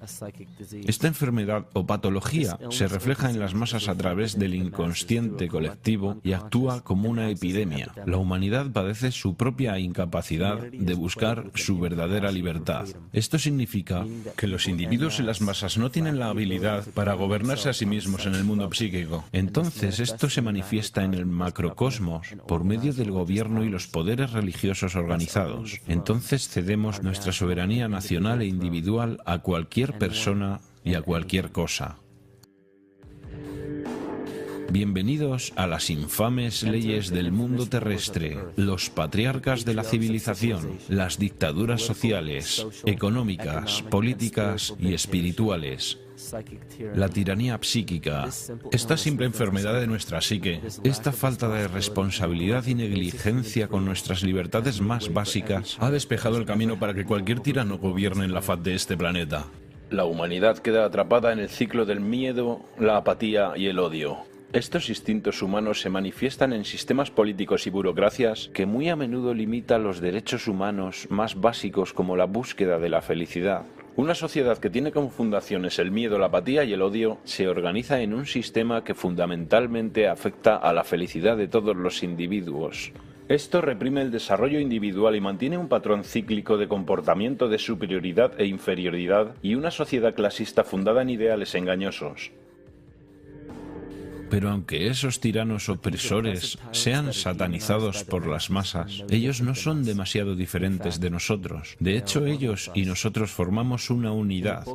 Esta enfermedad o patología se refleja en las masas a través del inconsciente colectivo y actúa como una epidemia. La humanidad padece su propia incapacidad de buscar su verdadera libertad. Esto significa que los individuos en las masas no tienen la habilidad para gobernarse a sí mismos en el mundo psíquico. Entonces esto se manifiesta en el macrocosmos por medio del gobierno y los poderes religiosos organizados. Entonces cedemos nuestra soberanía nacional e individual a cualquier persona y a cualquier cosa. Bienvenidos a las infames leyes del mundo terrestre, los patriarcas de la civilización, las dictaduras sociales, económicas, políticas y espirituales. La tiranía psíquica, esta simple enfermedad de nuestra psique, esta falta de responsabilidad y negligencia con nuestras libertades más básicas, ha despejado el camino para que cualquier tirano gobierne en la faz de este planeta. La humanidad queda atrapada en el ciclo del miedo, la apatía y el odio. Estos instintos humanos se manifiestan en sistemas políticos y burocracias que muy a menudo limitan los derechos humanos más básicos como la búsqueda de la felicidad. Una sociedad que tiene como fundaciones el miedo, la apatía y el odio se organiza en un sistema que fundamentalmente afecta a la felicidad de todos los individuos. Esto reprime el desarrollo individual y mantiene un patrón cíclico de comportamiento de superioridad e inferioridad y una sociedad clasista fundada en ideales engañosos. Pero aunque esos tiranos opresores sean satanizados por las masas, ellos no son demasiado diferentes de nosotros. De hecho, ellos y nosotros formamos una unidad.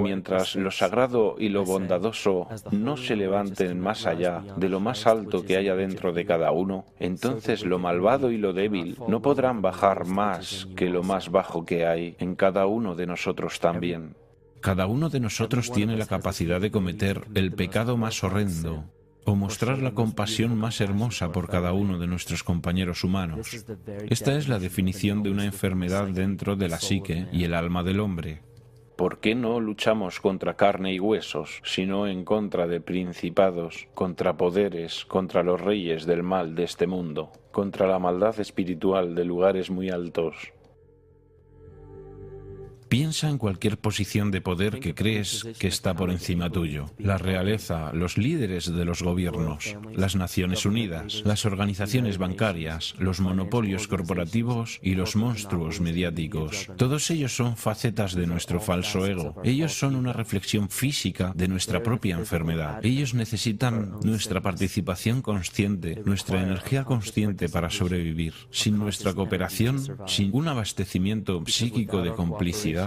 Mientras lo sagrado y lo bondadoso no se levanten más allá de lo más alto que haya dentro de cada uno, entonces lo malvado y lo débil no podrán bajar más que lo más bajo que hay en cada uno de nosotros también. Cada uno de nosotros tiene la capacidad de cometer el pecado más horrendo o mostrar la compasión más hermosa por cada uno de nuestros compañeros humanos. Esta es la definición de una enfermedad dentro de la psique y el alma del hombre. ¿Por qué no luchamos contra carne y huesos, sino en contra de principados, contra poderes, contra los reyes del mal de este mundo, contra la maldad espiritual de lugares muy altos? Piensa en cualquier posición de poder que crees que está por encima tuyo. La realeza, los líderes de los gobiernos, las Naciones Unidas, las organizaciones bancarias, los monopolios corporativos y los monstruos mediáticos. Todos ellos son facetas de nuestro falso ego. Ellos son una reflexión física de nuestra propia enfermedad. Ellos necesitan nuestra participación consciente, nuestra energía consciente para sobrevivir. Sin nuestra cooperación, sin un abastecimiento psíquico de complicidad,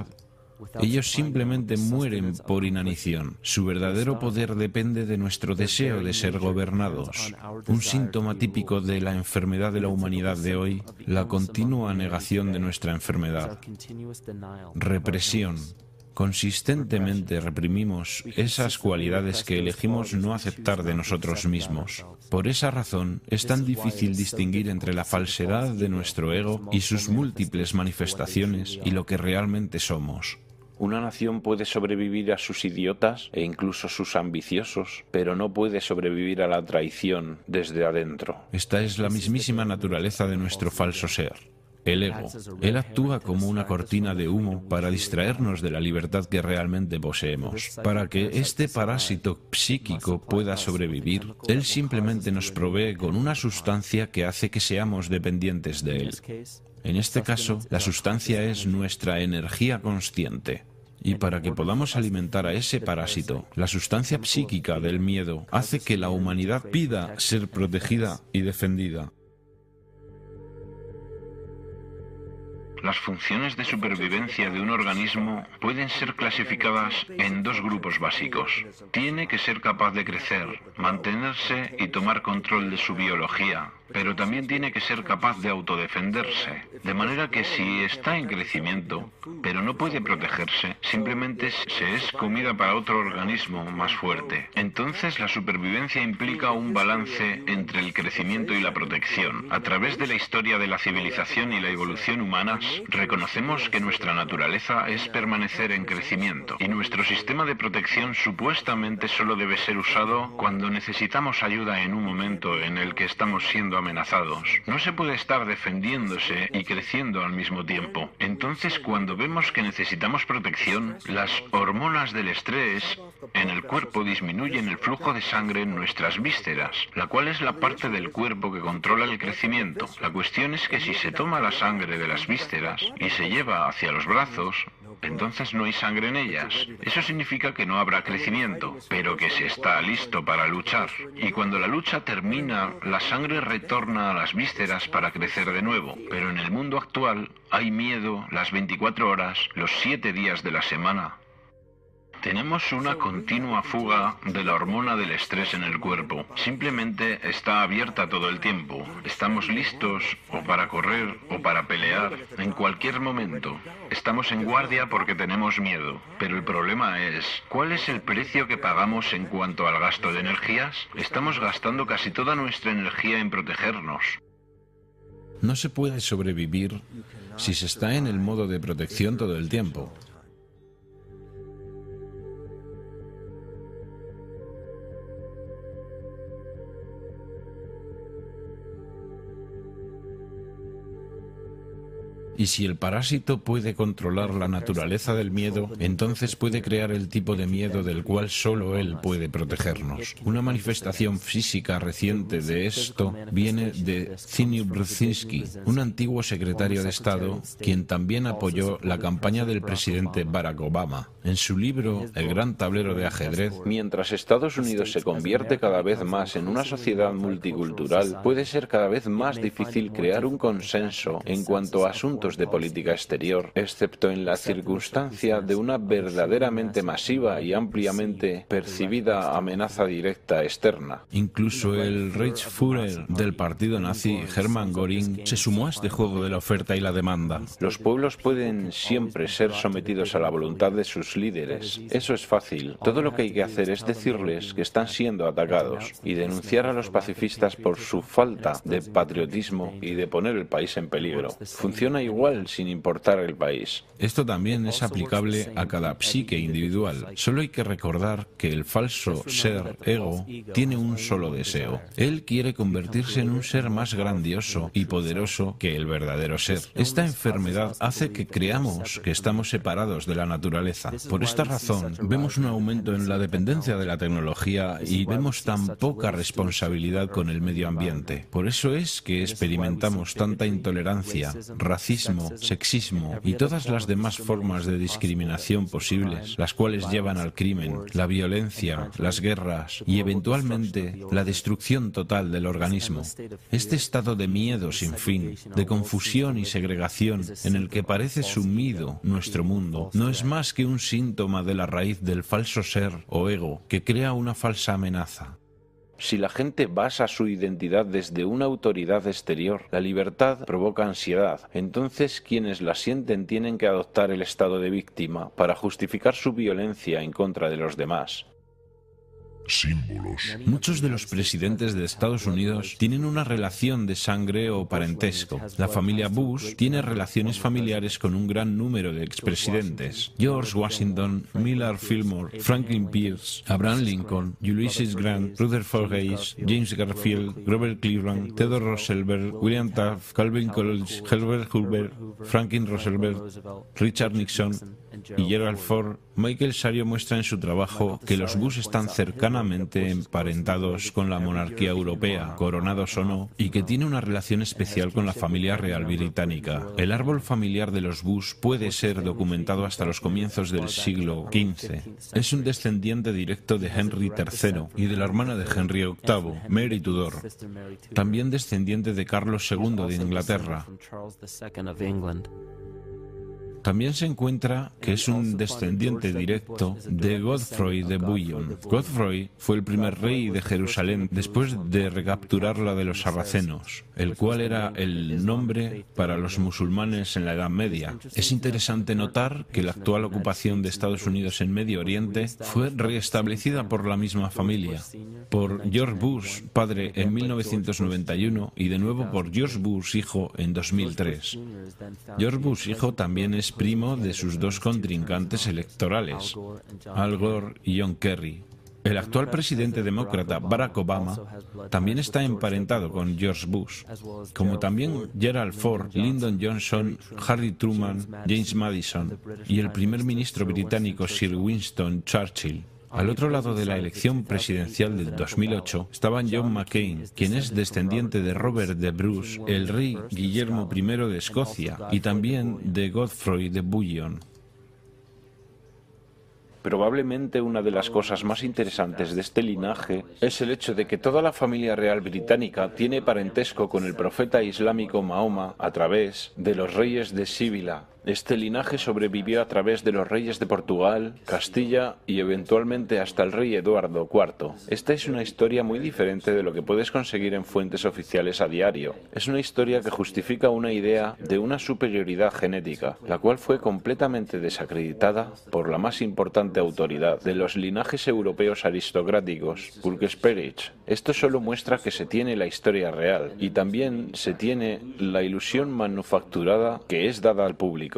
ellos simplemente mueren por inanición. Su verdadero poder depende de nuestro deseo de ser gobernados. Un síntoma típico de la enfermedad de la humanidad de hoy, la continua negación de nuestra enfermedad. Represión. Consistentemente reprimimos esas cualidades que elegimos no aceptar de nosotros mismos. Por esa razón, es tan difícil distinguir entre la falsedad de nuestro ego y sus múltiples manifestaciones y lo que realmente somos. Una nación puede sobrevivir a sus idiotas e incluso sus ambiciosos, pero no puede sobrevivir a la traición desde adentro. Esta es la mismísima naturaleza de nuestro falso ser. El ego. Él actúa como una cortina de humo para distraernos de la libertad que realmente poseemos. Para que este parásito psíquico pueda sobrevivir, él simplemente nos provee con una sustancia que hace que seamos dependientes de él. En este caso, la sustancia es nuestra energía consciente. Y para que podamos alimentar a ese parásito, la sustancia psíquica del miedo hace que la humanidad pida ser protegida y defendida. Las funciones de supervivencia de un organismo pueden ser clasificadas en dos grupos básicos. Tiene que ser capaz de crecer, mantenerse y tomar control de su biología, pero también tiene que ser capaz de autodefenderse. De manera que si está en crecimiento, pero no puede protegerse, simplemente se es comida para otro organismo más fuerte. Entonces la supervivencia implica un balance entre el crecimiento y la protección. A través de la historia de la civilización y la evolución humanas, reconocemos que nuestra naturaleza es permanecer en crecimiento y nuestro sistema de protección supuestamente solo debe ser usado cuando necesitamos ayuda en un momento en el que estamos siendo amenazados. No se puede estar defendiéndose y creciendo al mismo tiempo. Entonces, cuando vemos que necesitamos protección, las hormonas del estrés en el cuerpo disminuyen el flujo de sangre en nuestras vísceras, la cual es la parte del cuerpo que controla el crecimiento. La cuestión es que si se toma la sangre de las vísceras y se lleva hacia los brazos, entonces no hay sangre en ellas. Eso significa que no habrá crecimiento, pero que se está listo para luchar. Y cuando la lucha termina, la sangre retorna a las vísceras para crecer de nuevo. Pero en el mundo actual hay miedo las 24 horas, los 7 días de la semana. Tenemos una continua fuga de la hormona del estrés en el cuerpo. Simplemente está abierta todo el tiempo. Estamos listos o para correr o para pelear en cualquier momento. Estamos en guardia porque tenemos miedo. Pero el problema es, ¿cuál es el precio que pagamos en cuanto al gasto de energías? Estamos gastando casi toda nuestra energía en protegernos. No se puede sobrevivir si se está en el modo de protección todo el tiempo. Y si el parásito puede controlar la naturaleza del miedo, entonces puede crear el tipo de miedo del cual solo él puede protegernos. Una manifestación física reciente de esto viene de Zbigniew Brzezinski, un antiguo secretario de Estado, quien también apoyó la campaña del presidente Barack Obama. En su libro El gran tablero de ajedrez, mientras Estados Unidos se convierte cada vez más en una sociedad multicultural, puede ser cada vez más difícil crear un consenso en cuanto a asuntos de política exterior, excepto en la circunstancia de una verdaderamente masiva y ampliamente percibida amenaza directa externa. Incluso el Reichsführer del partido nazi, Hermann Göring, se sumó a este juego de la oferta y la demanda. Los pueblos pueden siempre ser sometidos a la voluntad de sus líderes. Eso es fácil. Todo lo que hay que hacer es decirles que están siendo atacados y denunciar a los pacifistas por su falta de patriotismo y de poner el país en peligro. Funciona igual sin importar el país. Esto también es aplicable a cada psique individual. Solo hay que recordar que el falso ser, ego, tiene un solo deseo. Él quiere convertirse en un ser más grandioso y poderoso que el verdadero ser. Esta enfermedad hace que creamos que estamos separados de la naturaleza. Por esta razón, vemos un aumento en la dependencia de la tecnología y vemos tan poca responsabilidad con el medio ambiente. Por eso es que experimentamos tanta intolerancia, racismo, sexismo y todas las demás formas de discriminación posibles, las cuales llevan al crimen, la violencia, las guerras y eventualmente la destrucción total del organismo. Este estado de miedo sin fin, de confusión y segregación en el que parece sumido nuestro mundo, no es más que un síntoma de la raíz del falso ser o ego que crea una falsa amenaza. Si la gente basa su identidad desde una autoridad exterior, la libertad provoca ansiedad. Entonces quienes la sienten tienen que adoptar el estado de víctima para justificar su violencia en contra de los demás. Símbolos. Muchos de los presidentes de Estados Unidos tienen una relación de sangre o parentesco. La familia Bush tiene relaciones familiares con un gran número de expresidentes. George Washington, Millard Fillmore, Franklin Pierce, Abraham Lincoln, Ulysses Grant, Rutherford Hayes, James Garfield, Grover Cleveland, Theodore Roosevelt, William Taft, Calvin Coolidge, Herbert Hoover, Franklin Roosevelt, Richard Nixon y Gerald Ford. Michael Sario muestra en su trabajo que los Bush están cercanamente emparentados con la monarquía europea, coronados o no, y que tiene una relación especial con la familia real británica. El árbol familiar de los Bush puede ser documentado hasta los comienzos del siglo XV. Es un descendiente directo de Henry III y de la hermana de Henry VIII, Mary Tudor. También descendiente de Carlos II de Inglaterra. También se encuentra que es un descendiente directo de Godfrey de Bouillon. Godfrey fue el primer rey de Jerusalén después de recapturarla de los sarracenos, el cual era el nombre para los musulmanes en la Edad Media. Es interesante notar que la actual ocupación de Estados Unidos en Medio Oriente fue restablecida por la misma familia, por George Bush, padre, en 1991 y de nuevo por George Bush, hijo, en 2003. George Bush, hijo, también es primo de sus dos contrincantes electorales, Al Gore y John Kerry. El actual presidente demócrata Barack Obama también está emparentado con George Bush, como también Gerald Ford, Lyndon Johnson, Harry Truman, James Madison y el primer ministro británico Sir Winston Churchill. Al otro lado de la elección presidencial del 2008 estaba John McCain, quien es descendiente de Robert de Bruce, el rey Guillermo I de Escocia, y también de Godfrey de Bouillon. Probablemente una de las cosas más interesantes de este linaje es el hecho de que toda la familia real británica tiene parentesco con el profeta islámico Mahoma a través de los reyes de Sibila. Este linaje sobrevivió a través de los reyes de Portugal, Castilla y eventualmente hasta el rey Eduardo IV. Esta es una historia muy diferente de lo que puedes conseguir en fuentes oficiales a diario. Es una historia que justifica una idea de una superioridad genética, la cual fue completamente desacreditada por la más importante autoridad de los linajes europeos aristocráticos, Pulkersperich. Esto solo muestra que se tiene la historia real y también se tiene la ilusión manufacturada que es dada al público.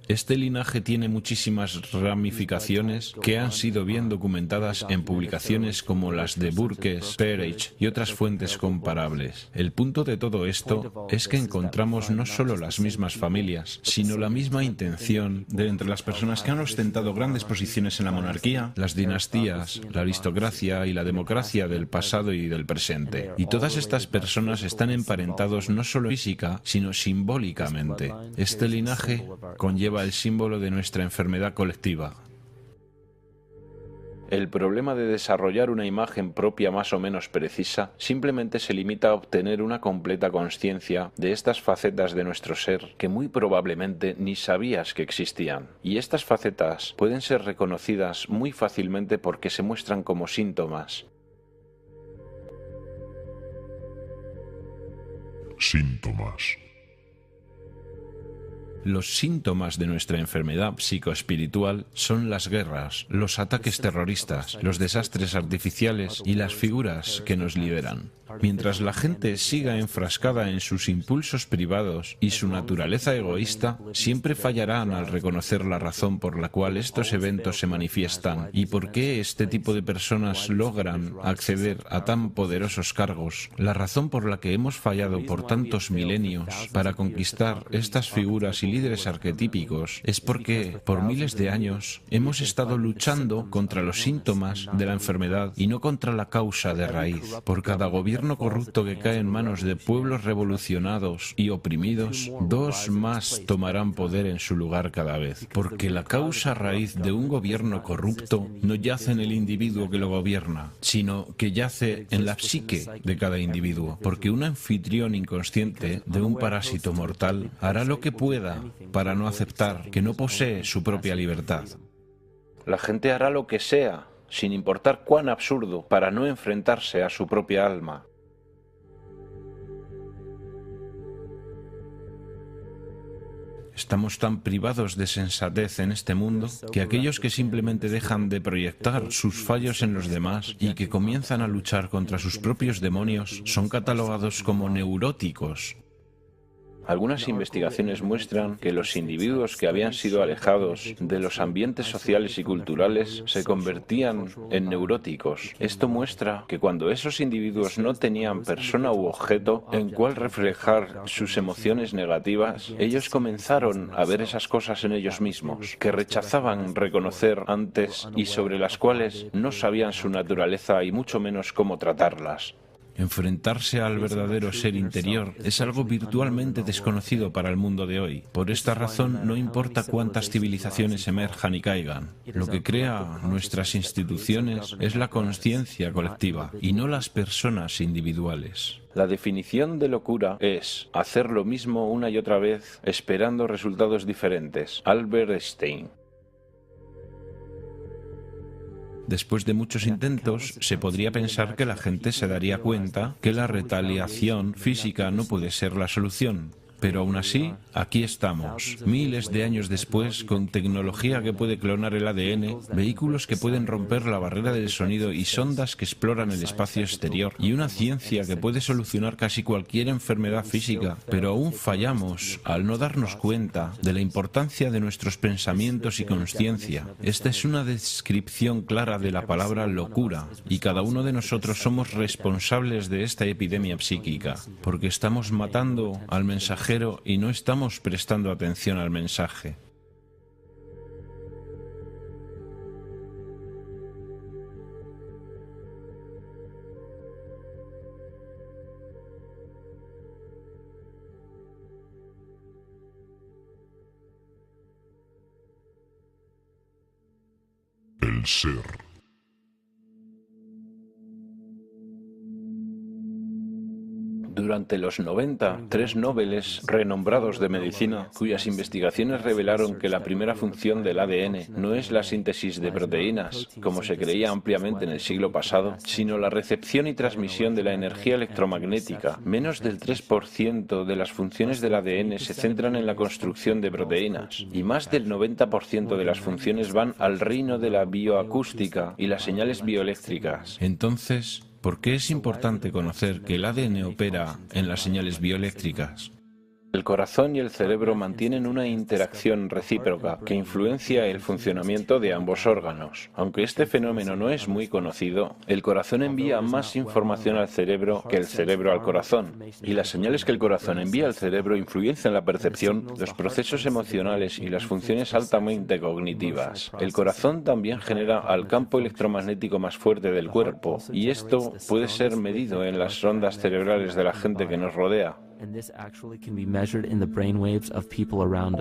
Este linaje tiene muchísimas ramificaciones que han sido bien documentadas en publicaciones como las de Burke, Sperrich y otras fuentes comparables. El punto de todo esto es que encontramos no solo las mismas familias, sino la misma intención de entre las personas que han ostentado grandes posiciones en la monarquía, las dinastías, la aristocracia y la democracia del pasado y del presente. Y todas estas personas están emparentados no solo física, sino simbólicamente. Este linaje conlleva el símbolo de nuestra enfermedad colectiva. El problema de desarrollar una imagen propia más o menos precisa simplemente se limita a obtener una completa consciencia de estas facetas de nuestro ser que muy probablemente ni sabías que existían. Y estas facetas pueden ser reconocidas muy fácilmente porque se muestran como síntomas. Síntomas. Los síntomas de nuestra enfermedad psicoespiritual son las guerras, los ataques terroristas, los desastres artificiales y las figuras que nos liberan. Mientras la gente siga enfrascada en sus impulsos privados y su naturaleza egoísta, siempre fallarán al reconocer la razón por la cual estos eventos se manifiestan y por qué este tipo de personas logran acceder a tan poderosos cargos, la razón por la que hemos fallado por tantos milenios para conquistar estas figuras y líderes arquetípicos es porque, por miles de años, hemos estado luchando contra los síntomas de la enfermedad y no contra la causa de raíz. Por cada gobierno corrupto que cae en manos de pueblos revolucionados y oprimidos, dos más tomarán poder en su lugar cada vez. Porque la causa raíz de un gobierno corrupto no yace en el individuo que lo gobierna, sino que yace en la psique de cada individuo. Porque un anfitrión inconsciente de un parásito mortal hará lo que pueda para no aceptar que no posee su propia libertad. La gente hará lo que sea, sin importar cuán absurdo, para no enfrentarse a su propia alma. Estamos tan privados de sensatez en este mundo que aquellos que simplemente dejan de proyectar sus fallos en los demás y que comienzan a luchar contra sus propios demonios son catalogados como neuróticos. Algunas investigaciones muestran que los individuos que habían sido alejados de los ambientes sociales y culturales se convertían en neuróticos. Esto muestra que cuando esos individuos no tenían persona u objeto en cual reflejar sus emociones negativas, ellos comenzaron a ver esas cosas en ellos mismos, que rechazaban reconocer antes y sobre las cuales no sabían su naturaleza y mucho menos cómo tratarlas. Enfrentarse al verdadero ser interior es algo virtualmente desconocido para el mundo de hoy. Por esta razón, no importa cuántas civilizaciones emerjan y caigan. Lo que crea nuestras instituciones es la conciencia colectiva y no las personas individuales. La definición de locura es hacer lo mismo una y otra vez esperando resultados diferentes. Albert Einstein. Después de muchos intentos, se podría pensar que la gente se daría cuenta que la retaliación física no puede ser la solución. Pero aún así, aquí estamos, miles de años después, con tecnología que puede clonar el ADN, vehículos que pueden romper la barrera del sonido y sondas que exploran el espacio exterior, y una ciencia que puede solucionar casi cualquier enfermedad física. Pero aún fallamos al no darnos cuenta de la importancia de nuestros pensamientos y conciencia. Esta es una descripción clara de la palabra locura, y cada uno de nosotros somos responsables de esta epidemia psíquica, porque estamos matando al mensajero y no estamos prestando atención al mensaje. El ser. Durante los 90, 3 Nobeles renombrados de medicina, cuyas investigaciones revelaron que la primera función del ADN no es la síntesis de proteínas, como se creía ampliamente en el siglo pasado, sino la recepción y transmisión de la energía electromagnética. Menos del 3% de las funciones del ADN se centran en la construcción de proteínas, y más del 90% de las funciones van al reino de la bioacústica y las señales bioeléctricas. Entonces, ¿por qué es importante conocer que el ADN opera en las señales bioeléctricas? El corazón y el cerebro mantienen una interacción recíproca que influencia el funcionamiento de ambos órganos. Aunque este fenómeno no es muy conocido, el corazón envía más información al cerebro que el cerebro al corazón, y las señales que el corazón envía al cerebro influencian la percepción, los procesos emocionales y las funciones altamente cognitivas. El corazón también genera al campo electromagnético más fuerte del cuerpo, y esto puede ser medido en las ondas cerebrales de la gente que nos rodea.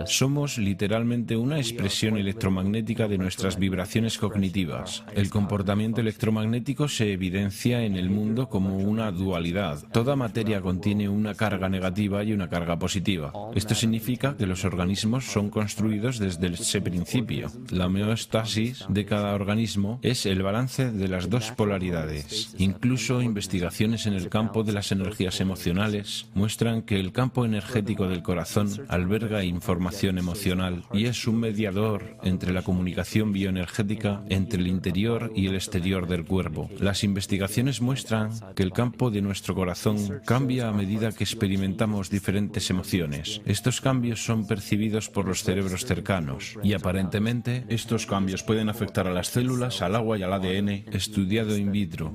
Somos literalmente una expresión electromagnética de nuestras vibraciones cognitivas. El comportamiento electromagnético se evidencia en el mundo como una dualidad. Toda materia contiene una carga negativa y una carga positiva. Esto significa que los organismos son construidos desde ese principio. La homeostasis de cada organismo es el balance de las dos polaridades. Incluso investigaciones en el campo de las energías emocionales muestran que el campo energético del corazón alberga información emocional y es un mediador entre la comunicación bioenergética entre el interior y el exterior del cuerpo. Las investigaciones muestran que el campo de nuestro corazón cambia a medida que experimentamos diferentes emociones. Estos cambios son percibidos por los cerebros cercanos y aparentemente estos cambios pueden afectar a las células, al agua y al ADN, estudiado in vitro.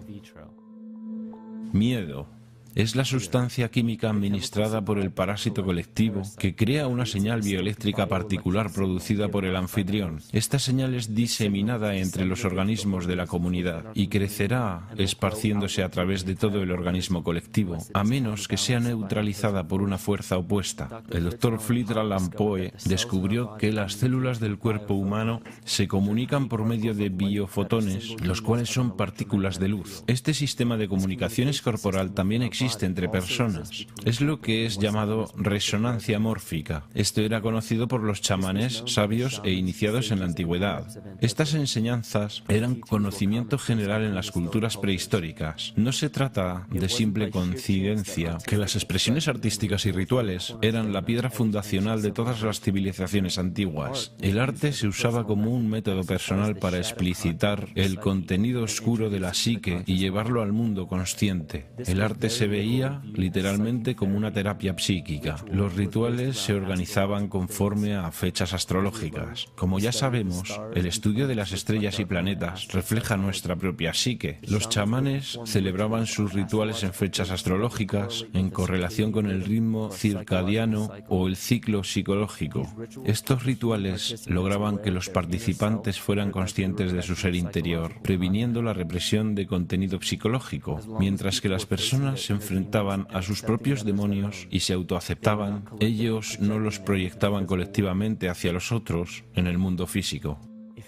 Miedo. Es la sustancia química administrada por el parásito colectivo que crea una señal bioeléctrica particular producida por el anfitrión. Esta señal es diseminada entre los organismos de la comunidad y crecerá esparciéndose a través de todo el organismo colectivo, a menos que sea neutralizada por una fuerza opuesta. El Dr. Fritz Alan Poe descubrió que las células del cuerpo humano se comunican por medio de biofotones, los cuales son partículas de luz. Este sistema de comunicaciones corporal también existe entre personas. Es lo que es llamado resonancia mórfica. Esto era conocido por los chamanes sabios e iniciados en la antigüedad. Estas enseñanzas eran conocimiento general en las culturas prehistóricas. No se trata de simple coincidencia que las expresiones artísticas y rituales eran la piedra fundacional de todas las civilizaciones antiguas. El arte se usaba como un método personal para explicitar el contenido oscuro de la psique y llevarlo al mundo consciente. El arte se veía literalmente como una terapia psíquica. Los rituales se organizaban conforme a fechas astrológicas. Como ya sabemos, el estudio de las estrellas y planetas refleja nuestra propia psique. Los chamanes celebraban sus rituales en fechas astrológicas en correlación con el ritmo circadiano o el ciclo psicológico. Estos rituales lograban que los participantes fueran conscientes de su ser interior, previniendo la represión de contenido psicológico, mientras que las personas se enfrentaban a sus propios demonios y se autoaceptaban, ellos no los proyectaban colectivamente hacia los otros en el mundo físico.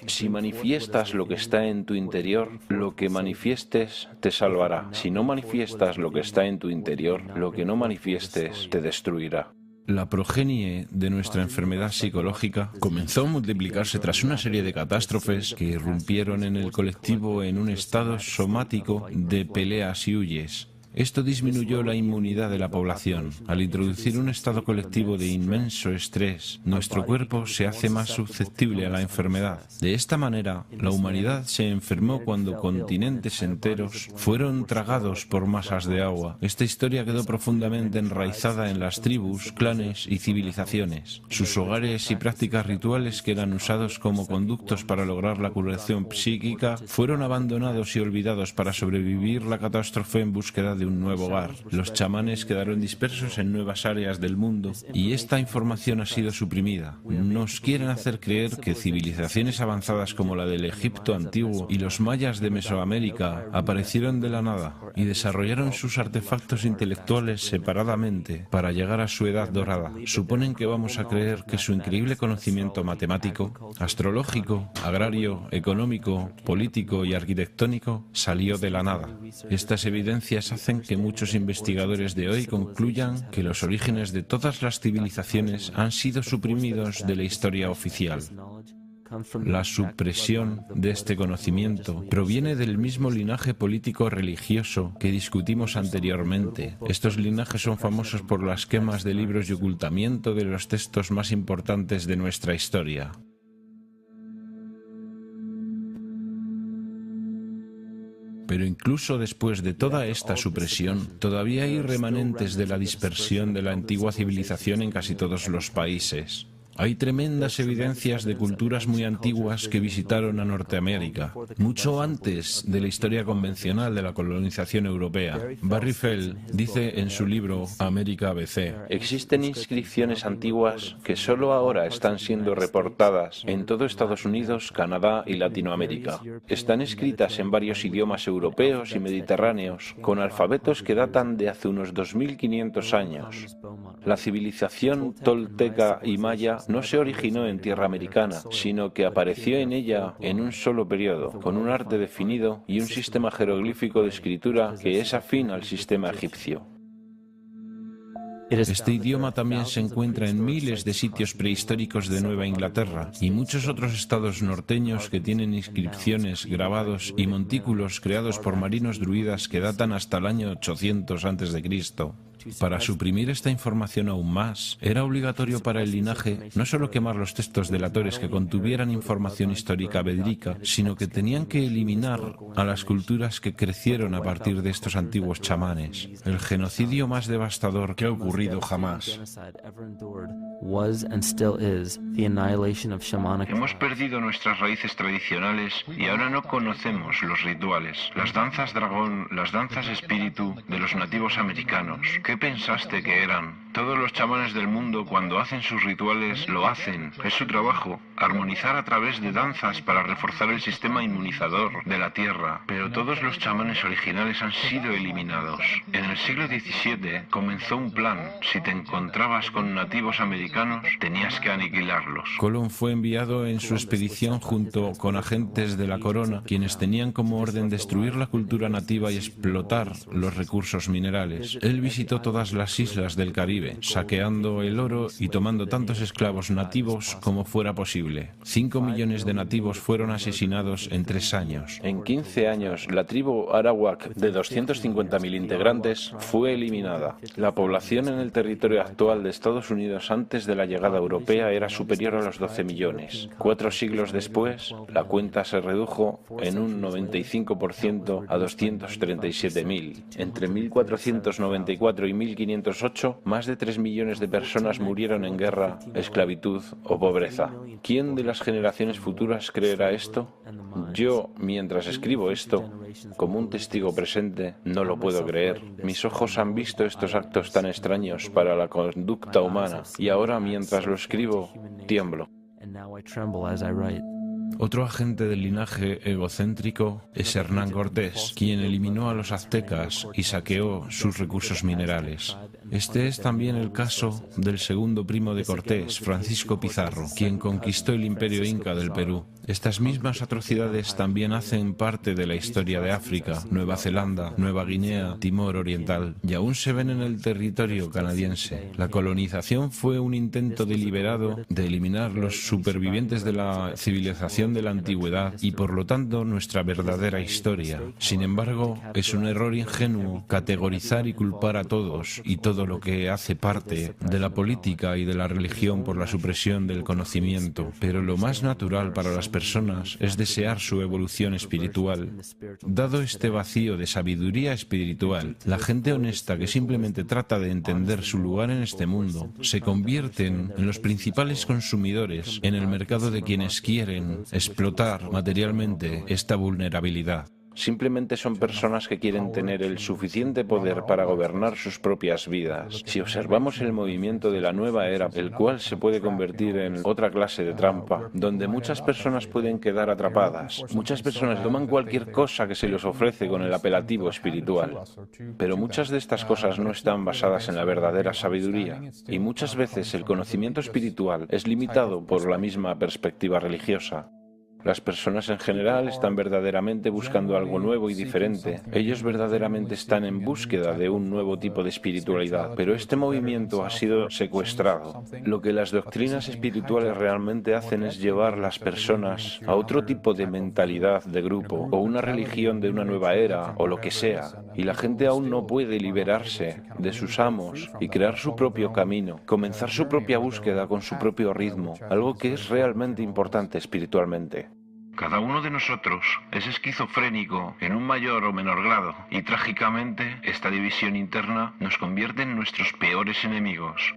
Si manifiestas lo que está en tu interior, lo que manifiestes te salvará. Si no manifiestas lo que está en tu interior, lo que no manifiestes te destruirá. La progenie de nuestra enfermedad psicológica comenzó a multiplicarse tras una serie de catástrofes que irrumpieron en el colectivo en un estado somático de peleas y huyes. Esto disminuyó la inmunidad de la población. Al introducir un estado colectivo de inmenso estrés, nuestro cuerpo se hace más susceptible a la enfermedad. De esta manera, la humanidad se enfermó cuando continentes enteros fueron tragados por masas de agua. Esta historia quedó profundamente enraizada en las tribus, clanes y civilizaciones. Sus hogares y prácticas rituales que eran usados como conductos para lograr la curación psíquica fueron abandonados y olvidados para sobrevivir la catástrofe en búsqueda de un nuevo hogar. Los chamanes quedaron dispersos en nuevas áreas del mundo y esta información ha sido suprimida. Nos quieren hacer creer que civilizaciones avanzadas como la del Egipto antiguo y los mayas de Mesoamérica aparecieron de la nada y desarrollaron sus artefactos intelectuales separadamente para llegar a su edad dorada. Suponen que vamos a creer que su increíble conocimiento matemático, astrológico, agrario, económico, político y arquitectónico salió de la nada. Estas evidencias hacen que muchos investigadores de hoy concluyan que los orígenes de todas las civilizaciones han sido suprimidos de la historia oficial. La supresión de este conocimiento proviene del mismo linaje político-religioso que discutimos anteriormente. Estos linajes son famosos por las quemas de libros y ocultamiento de los textos más importantes de nuestra historia. Pero incluso después de toda esta supresión, todavía hay remanentes de la dispersión de la antigua civilización en casi todos los países. Hay tremendas evidencias de culturas muy antiguas que visitaron a Norteamérica, mucho antes de la historia convencional de la colonización europea. Barry Fell dice en su libro América ABC: existen inscripciones antiguas que solo ahora están siendo reportadas en todo Estados Unidos, Canadá y Latinoamérica. Están escritas en varios idiomas europeos y mediterráneos, con alfabetos que datan de hace unos 2500 años. La civilización tolteca y maya no se originó en tierra americana, sino que apareció en ella en un solo periodo, con un arte definido y un sistema jeroglífico de escritura que es afín al sistema egipcio. Este idioma también se encuentra en miles de sitios prehistóricos de Nueva Inglaterra y muchos otros estados norteños que tienen inscripciones, grabados y montículos creados por marinos druidas que datan hasta el año 800 a.C. Para suprimir esta información aún más, era obligatorio para el linaje no solo quemar los textos delatores que contuvieran información histórica verídica, sino que tenían que eliminar a las culturas que crecieron a partir de estos antiguos chamanes. El genocidio más devastador que ha ocurrido jamás. Hemos perdido nuestras raíces tradicionales y ahora no conocemos los rituales, las danzas dragón, las danzas espíritu de los nativos americanos. ¿Qué pensaste que eran? Todos los chamanes del mundo, cuando hacen sus rituales, lo hacen. Es su trabajo, armonizar a través de danzas para reforzar el sistema inmunizador de la Tierra. Pero todos los chamanes originales han sido eliminados. En el siglo XVII comenzó un plan. Si te encontrabas con nativos americanos, tenías que aniquilarlos. Colón fue enviado en su expedición junto con agentes de la corona, quienes tenían como orden destruir la cultura nativa y explotar los recursos minerales. Él visitó todas las islas del Caribe, saqueando el oro y tomando tantos esclavos nativos como fuera posible. 5 millones de nativos fueron asesinados en 3 años. En 15 años, la tribu arawak de 250.000 integrantes fue eliminada. La población en el territorio actual de Estados Unidos antes de la llegada europea era superior a los 12 millones. 4 siglos después, la cuenta se redujo en un 95% a 237.000. Entre 1494 y 1508, más de 3 millones de personas murieron en guerra, esclavitud o pobreza. ¿Quién de las generaciones futuras creerá esto? Yo, mientras escribo esto, como un testigo presente, no lo puedo creer. Mis ojos han visto estos actos tan extraños para la conducta humana y ahora, mientras lo escribo, tiemblo. Otro agente del linaje egocéntrico es Hernán Cortés, quien eliminó a los aztecas y saqueó sus recursos minerales. Este es también el caso del segundo primo de Cortés, Francisco Pizarro, quien conquistó el imperio inca del Perú. Estas mismas atrocidades también hacen parte de la historia de África, Nueva Zelanda, Nueva Guinea, Timor Oriental, y aún se ven en el territorio canadiense. La colonización fue un intento deliberado de eliminar los supervivientes de la civilización de la antigüedad y por lo tanto nuestra verdadera historia. Sin embargo, es un error ingenuo categorizar y culpar a todos y todo lo que hace parte de la política y de la religión por la supresión del conocimiento. Pero lo más natural para las personas es desear su evolución espiritual. Dado este vacío de sabiduría espiritual, la gente honesta que simplemente trata de entender su lugar en este mundo se convierten en los principales consumidores en el mercado de quienes quieren explotar materialmente esta vulnerabilidad. Simplemente son personas que quieren tener el suficiente poder para gobernar sus propias vidas. Si observamos el movimiento de la nueva era, el cual se puede convertir en otra clase de trampa, donde muchas personas pueden quedar atrapadas. Muchas personas toman cualquier cosa que se les ofrece con el apelativo espiritual. Pero muchas de estas cosas no están basadas en la verdadera sabiduría. Y muchas veces el conocimiento espiritual es limitado por la misma perspectiva religiosa. Las personas en general están verdaderamente buscando algo nuevo y diferente. Ellos verdaderamente están en búsqueda de un nuevo tipo de espiritualidad, pero este movimiento ha sido secuestrado. Lo que las doctrinas espirituales realmente hacen es llevar a las personas a otro tipo de mentalidad de grupo, o una religión de una nueva era, o lo que sea. Y la gente aún no puede liberarse de sus amos y crear su propio camino, comenzar su propia búsqueda con su propio ritmo, algo que es realmente importante espiritualmente. Cada uno de nosotros es esquizofrénico en un mayor o menor grado, y trágicamente esta división interna nos convierte en nuestros peores enemigos.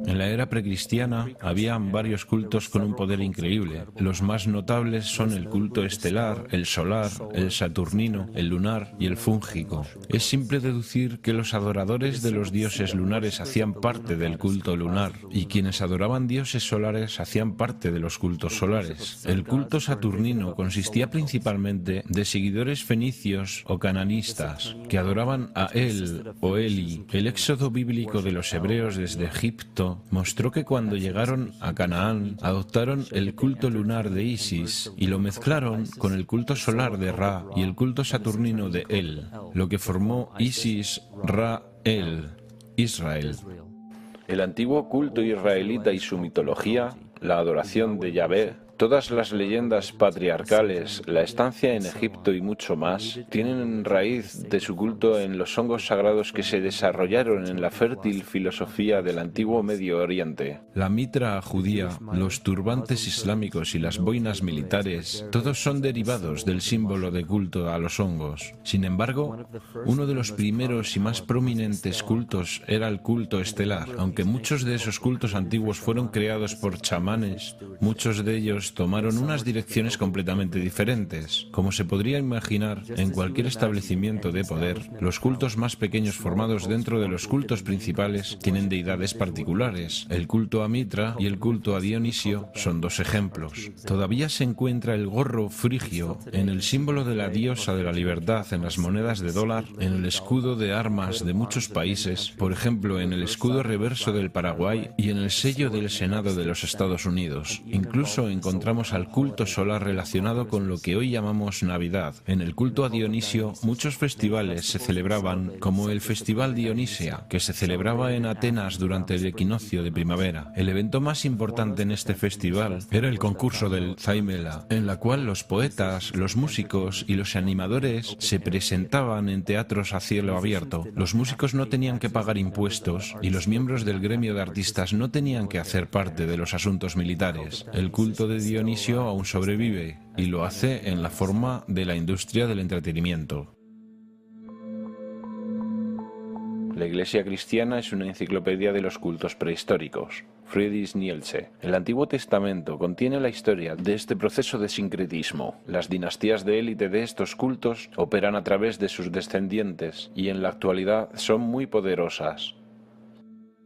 En la era precristiana habían varios cultos con un poder increíble. Los más notables son el culto estelar, el solar, el saturnino, el lunar y el fúngico. Es simple deducir que los adoradores de los dioses lunares hacían parte del culto lunar y quienes adoraban dioses solares hacían parte de los cultos solares. El culto saturnino consistía principalmente de seguidores fenicios o cananistas que adoraban a El o Eli. El éxodo bíblico de los hebreos desde Egipto mostró que cuando llegaron a Canaán adoptaron el culto lunar de Isis y lo mezclaron con el culto solar de Ra y el culto saturnino de El, lo que formó Isis, Ra, El, Israel. El antiguo culto israelita y su mitología, la adoración de Yahvé, todas las leyendas patriarcales, la estancia en Egipto y mucho más, tienen raíz de su culto en los hongos sagrados que se desarrollaron en la fértil filosofía del antiguo Medio Oriente. La mitra judía, los turbantes islámicos y las boinas militares, todos son derivados del símbolo de culto a los hongos. Sin embargo, uno de los primeros y más prominentes cultos era el culto estelar. Aunque muchos de esos cultos antiguos fueron creados por chamanes, muchos de ellos tomaron unas direcciones completamente diferentes. Como se podría imaginar, en cualquier establecimiento de poder, los cultos más pequeños formados dentro de los cultos principales tienen deidades particulares. El culto a Mitra y el culto a Dionisio son dos ejemplos. Todavía se encuentra el gorro frigio en el símbolo de la diosa de la libertad en las monedas de dólar, en el escudo de armas de muchos países, por ejemplo en el escudo reverso del Paraguay y en el sello del Senado de los Estados Unidos. Incluso encontramos al culto solar relacionado con lo que hoy llamamos Navidad. En el culto a Dionisio, muchos festivales se celebraban, como el Festival Dionisia, que se celebraba en Atenas durante el equinoccio de primavera. El evento más importante en este festival era el concurso del Zaimela, en la cual los poetas, los músicos y los animadores se presentaban en teatros a cielo abierto. Los músicos no tenían que pagar impuestos y los miembros del gremio de artistas no tenían que hacer parte de los asuntos militares. El culto de Dionisio aún sobrevive y lo hace en la forma de la industria del entretenimiento. La Iglesia cristiana es una enciclopedia de los cultos prehistóricos. Friedrich Nietzsche. El Antiguo Testamento contiene la historia de este proceso de sincretismo. Las dinastías de élite de estos cultos operan a través de sus descendientes y en la actualidad son muy poderosas.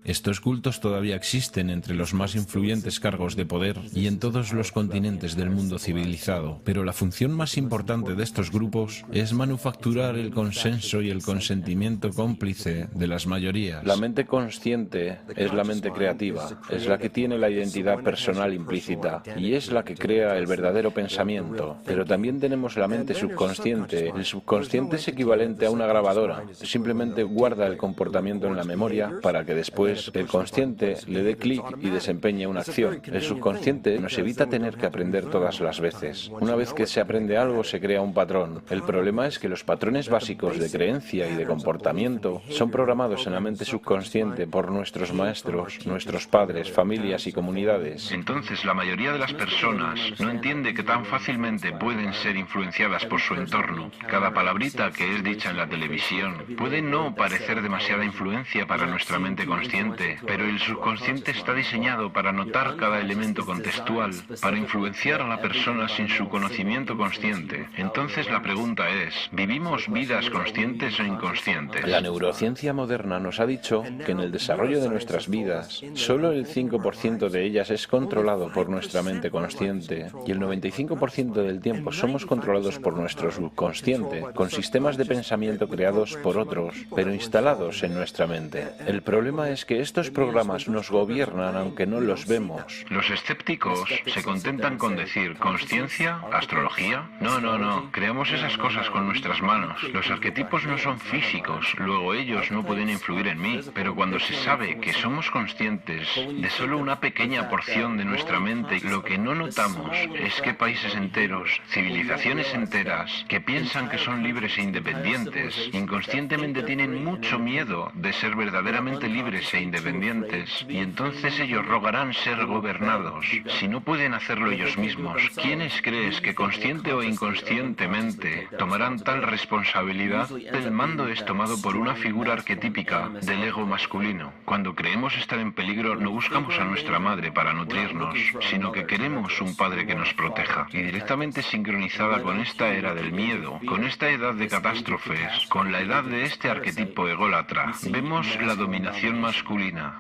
Estos cultos todavía existen entre los más influyentes cargos de poder y en todos los continentes del mundo civilizado, pero la función más importante de estos grupos es manufacturar el consenso y el consentimiento cómplice de las mayorías. La mente consciente es la mente creativa, es la que tiene la identidad personal implícita y es la que crea el verdadero pensamiento. Pero también tenemos la mente subconsciente. El subconsciente es equivalente a una grabadora, simplemente guarda el comportamiento en la memoria para que después el consciente le dé clic y desempeñe una acción. El subconsciente nos evita tener que aprender todas las veces. Una vez que se aprende algo, se crea un patrón. El problema es que los patrones básicos de creencia y de comportamiento son programados en la mente subconsciente por nuestros maestros, nuestros padres, familias y comunidades. Entonces, la mayoría de las personas no entiende que tan fácilmente pueden ser influenciadas por su entorno. Cada palabrita que es dicha en la televisión puede no parecer demasiada influencia para nuestra mente consciente, pero el subconsciente está diseñado para notar cada elemento contextual, para influenciar a la persona sin su conocimiento consciente. Entonces la pregunta es, ¿vivimos vidas conscientes o inconscientes? La neurociencia moderna nos ha dicho que en el desarrollo de nuestras vidas, solo el 5% de ellas es controlado por nuestra mente consciente y el 95% del tiempo somos controlados por nuestro subconsciente, con sistemas de pensamiento creados por otros, pero instalados en nuestra mente. El problema es que estos programas nos gobiernan aunque no los vemos. Los escépticos se contentan con decir ¿conciencia? ¿Astrología? No. Creamos esas cosas con nuestras manos. Los arquetipos no son físicos, luego ellos no pueden influir en mí. Pero cuando se sabe que somos conscientes de solo una pequeña porción de nuestra mente, lo que no notamos es que países enteros, civilizaciones enteras, que piensan que son libres e independientes, inconscientemente tienen mucho miedo de ser verdaderamente libres e independientes, y entonces ellos rogarán ser gobernados. Si no pueden hacerlo ellos mismos, ¿quiénes crees que consciente o inconscientemente tomarán tal responsabilidad? El mando es tomado por una figura arquetípica del ego masculino. Cuando creemos estar en peligro, no buscamos a nuestra madre para nutrirnos, sino que queremos un padre que nos proteja. Y directamente sincronizada con esta era del miedo, con esta edad de catástrofes, con la edad de este arquetipo ególatra, vemos la dominación masculina.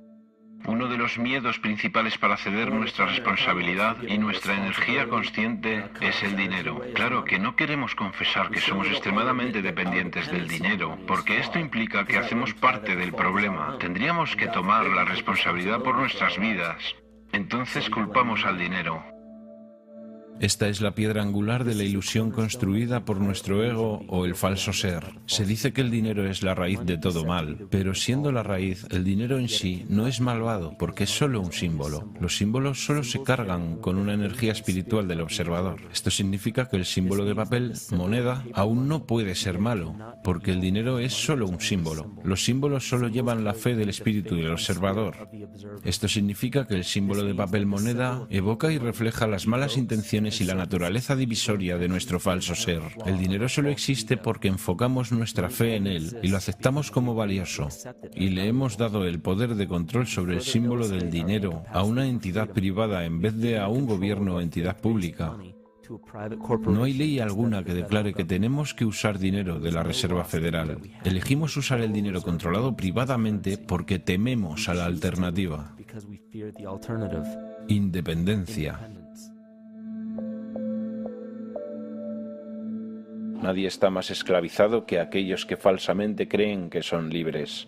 Uno de los miedos principales para ceder nuestra responsabilidad y nuestra energía consciente es el dinero. Claro que no queremos confesar que somos extremadamente dependientes del dinero, porque esto implica que hacemos parte del problema. Tendríamos que tomar la responsabilidad por nuestras vidas. Entonces culpamos al dinero. Esta es la piedra angular de la ilusión construida por nuestro ego o el falso ser. Se dice que el dinero es la raíz de todo mal, pero siendo la raíz, el dinero en sí no es malvado porque es solo un símbolo. Los símbolos solo se cargan con una energía espiritual del observador. Esto significa que el símbolo de papel, moneda, aún no puede ser malo, porque el dinero es solo un símbolo. Los símbolos solo llevan la fe del espíritu del observador. Esto significa que el símbolo de papel moneda evoca y refleja las malas intenciones y la naturaleza divisoria de nuestro falso ser. El dinero solo existe porque enfocamos nuestra fe en él y lo aceptamos como valioso. Y le hemos dado el poder de control sobre el símbolo del dinero a una entidad privada en vez de a un gobierno o entidad pública. No hay ley alguna que declare que tenemos que usar dinero de la Reserva Federal. Elegimos usar el dinero controlado privadamente porque tememos a la alternativa. Independencia. Nadie está más esclavizado que aquellos que falsamente creen que son libres.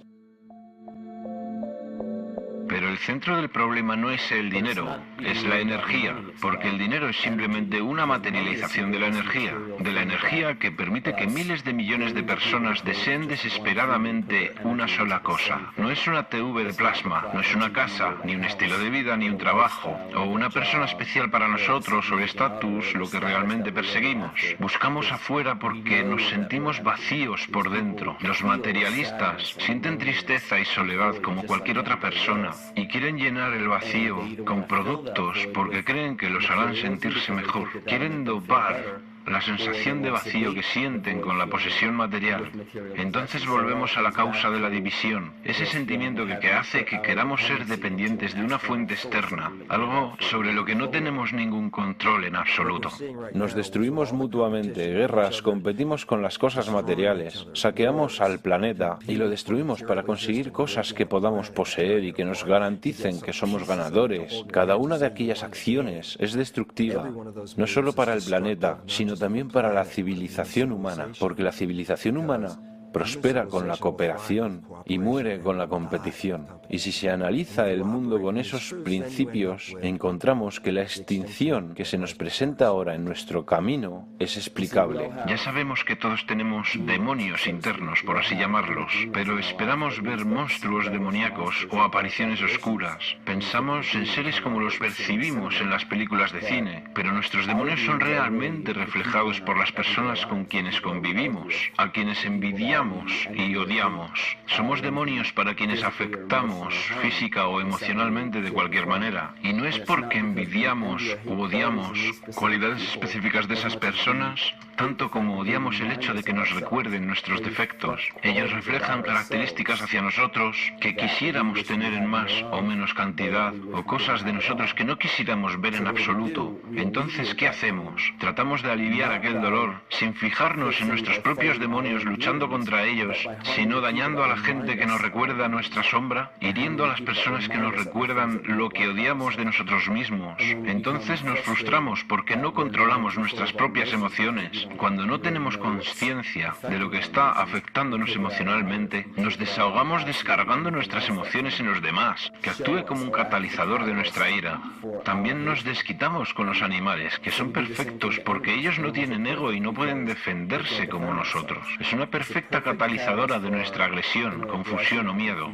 Pero el centro del problema no es el dinero, es la energía, porque el dinero es simplemente una materialización de la energía que permite que miles de millones de personas deseen desesperadamente una sola cosa. No es una TV de plasma, no es una casa, ni un estilo de vida, ni un trabajo, o una persona especial para nosotros o estatus, lo que realmente perseguimos. Buscamos afuera porque nos sentimos vacíos por dentro. Los materialistas sienten tristeza y soledad como cualquier otra persona, y quieren llenar el vacío con productos porque creen que los harán sentirse mejor. Quieren dopar la sensación de vacío que sienten con la posesión material. Entonces volvemos a la causa de la división, ese sentimiento que hace que queramos ser dependientes de una fuente externa, algo sobre lo que no tenemos ningún control en absoluto. Nos destruimos mutuamente, guerras, competimos con las cosas materiales, saqueamos al planeta y lo destruimos para conseguir cosas que podamos poseer y que nos garanticen que somos ganadores. Cada una de aquellas acciones es destructiva, no solo para el planeta, sino también para la civilización humana, porque la civilización humana prospera con la cooperación y muere con la competición. Y si se analiza el mundo con esos principios, encontramos que la extinción que se nos presenta ahora en nuestro camino es explicable. Ya sabemos que todos tenemos demonios internos, por así llamarlos, pero esperamos ver monstruos demoníacos o apariciones oscuras. Pensamos en seres como los percibimos en las películas de cine, pero nuestros demonios son realmente reflejados por las personas con quienes convivimos, a quienes envidiamos y odiamos. Somos demonios para quienes afectamos física o emocionalmente de cualquier manera. Y no es porque envidiamos u odiamos cualidades específicas de esas personas, tanto como odiamos el hecho de que nos recuerden nuestros defectos. Ellos reflejan características hacia nosotros que quisiéramos tener en más o menos cantidad, o cosas de nosotros que no quisiéramos ver en absoluto. Entonces, ¿qué hacemos? Tratamos de aliviar aquel dolor sin fijarnos en nuestros propios demonios luchando contra ellos, sino dañando a la gente que nos recuerda nuestra sombra, hiriendo a las personas que nos recuerdan lo que odiamos de nosotros mismos. Entonces nos frustramos porque no controlamos nuestras propias emociones. Cuando no tenemos conciencia de lo que está afectándonos emocionalmente, nos desahogamos descargando nuestras emociones en los demás, que actúe como un catalizador de nuestra ira. También nos desquitamos con los animales, que son perfectos porque ellos no tienen ego y no pueden defenderse como nosotros. Es una perfecta catalizadora de nuestra agresión, confusión o miedo.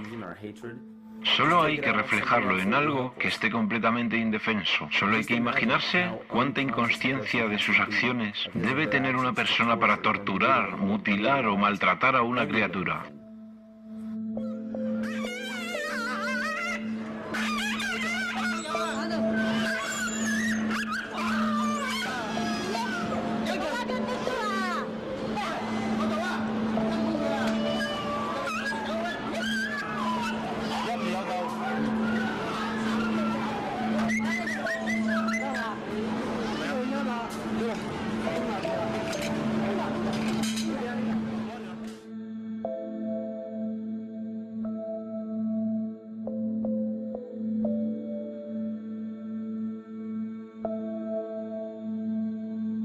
Solo hay que reflejarlo en algo que esté completamente indefenso. Solo hay que imaginarse cuánta inconsciencia de sus acciones debe tener una persona para torturar, mutilar o maltratar a una criatura.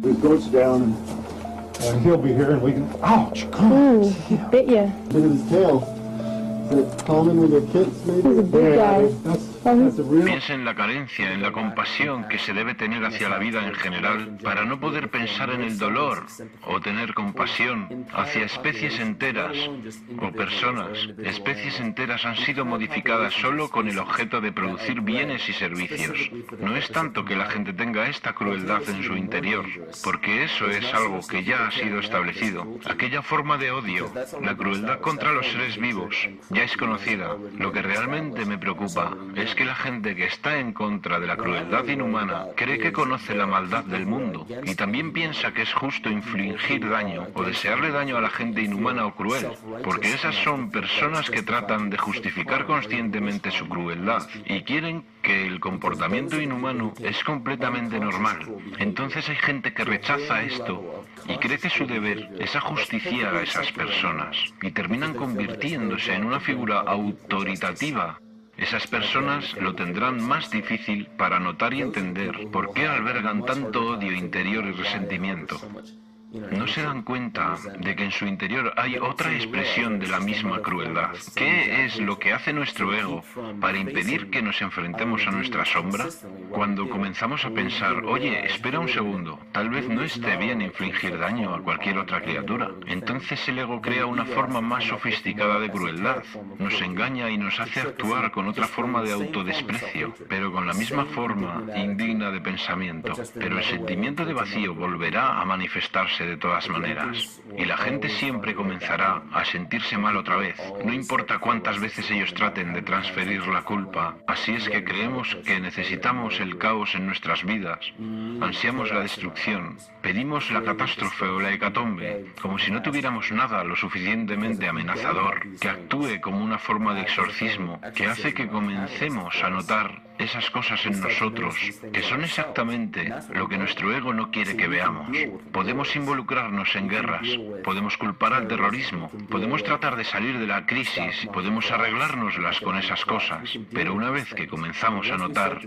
It goes down and he'll be here and we can, ouch, God. Bit ya. Look at his tail. Is it common with their kids, maybe? He's a big guy. That's a real... Piensa en la carencia, en la compasión que se debe tener hacia la vida en general para no poder pensar en el dolor o tener compasión hacia especies enteras o personas. Especies enteras han sido modificadas solo con el objeto de producir bienes y servicios. No es tanto que la gente tenga esta crueldad en su interior, porque eso es algo que ya ha sido establecido. Aquella forma de odio, la crueldad contra los seres vivos, ya es conocida. Lo que realmente me preocupa es que la gente que está en contra de la crueldad inhumana cree que conoce la maldad del mundo y también piensa que es justo infligir daño o desearle daño a la gente inhumana o cruel, porque esas son personas que tratan de justificar conscientemente su crueldad y quieren que el comportamiento inhumano es completamente normal. Entonces hay gente que rechaza esto y cree que su deber es ajusticiar a esas personas y terminan convirtiéndose en una figura autoritativa. Esas personas lo tendrán más difícil para notar y entender por qué albergan tanto odio interior y resentimiento. No se dan cuenta de que en su interior hay otra expresión de la misma crueldad. ¿Qué es lo que hace nuestro ego para impedir que nos enfrentemos a nuestra sombra? Cuando comenzamos a pensar, oye, espera un segundo, tal vez no esté bien infligir daño a cualquier otra criatura. Entonces el ego crea una forma más sofisticada de crueldad. Nos engaña y nos hace actuar con otra forma de autodesprecio, pero con la misma forma indigna de pensamiento. Pero el sentimiento de vacío volverá a manifestarse de todas maneras, y la gente siempre comenzará a sentirse mal otra vez, no importa cuántas veces ellos traten de transferir la culpa. Así es que creemos que necesitamos el caos en nuestras vidas, ansiamos la destrucción, pedimos la catástrofe o la hecatombe, como si no tuviéramos nada lo suficientemente amenazador, que actúe como una forma de exorcismo, que hace que comencemos a notar esas cosas en nosotros, que son exactamente lo que nuestro ego no quiere que veamos. Podemos involucrarnos en guerras, podemos culpar al terrorismo, podemos tratar de salir de la crisis, podemos arreglárnoslas con esas cosas, pero una vez que comenzamos a notar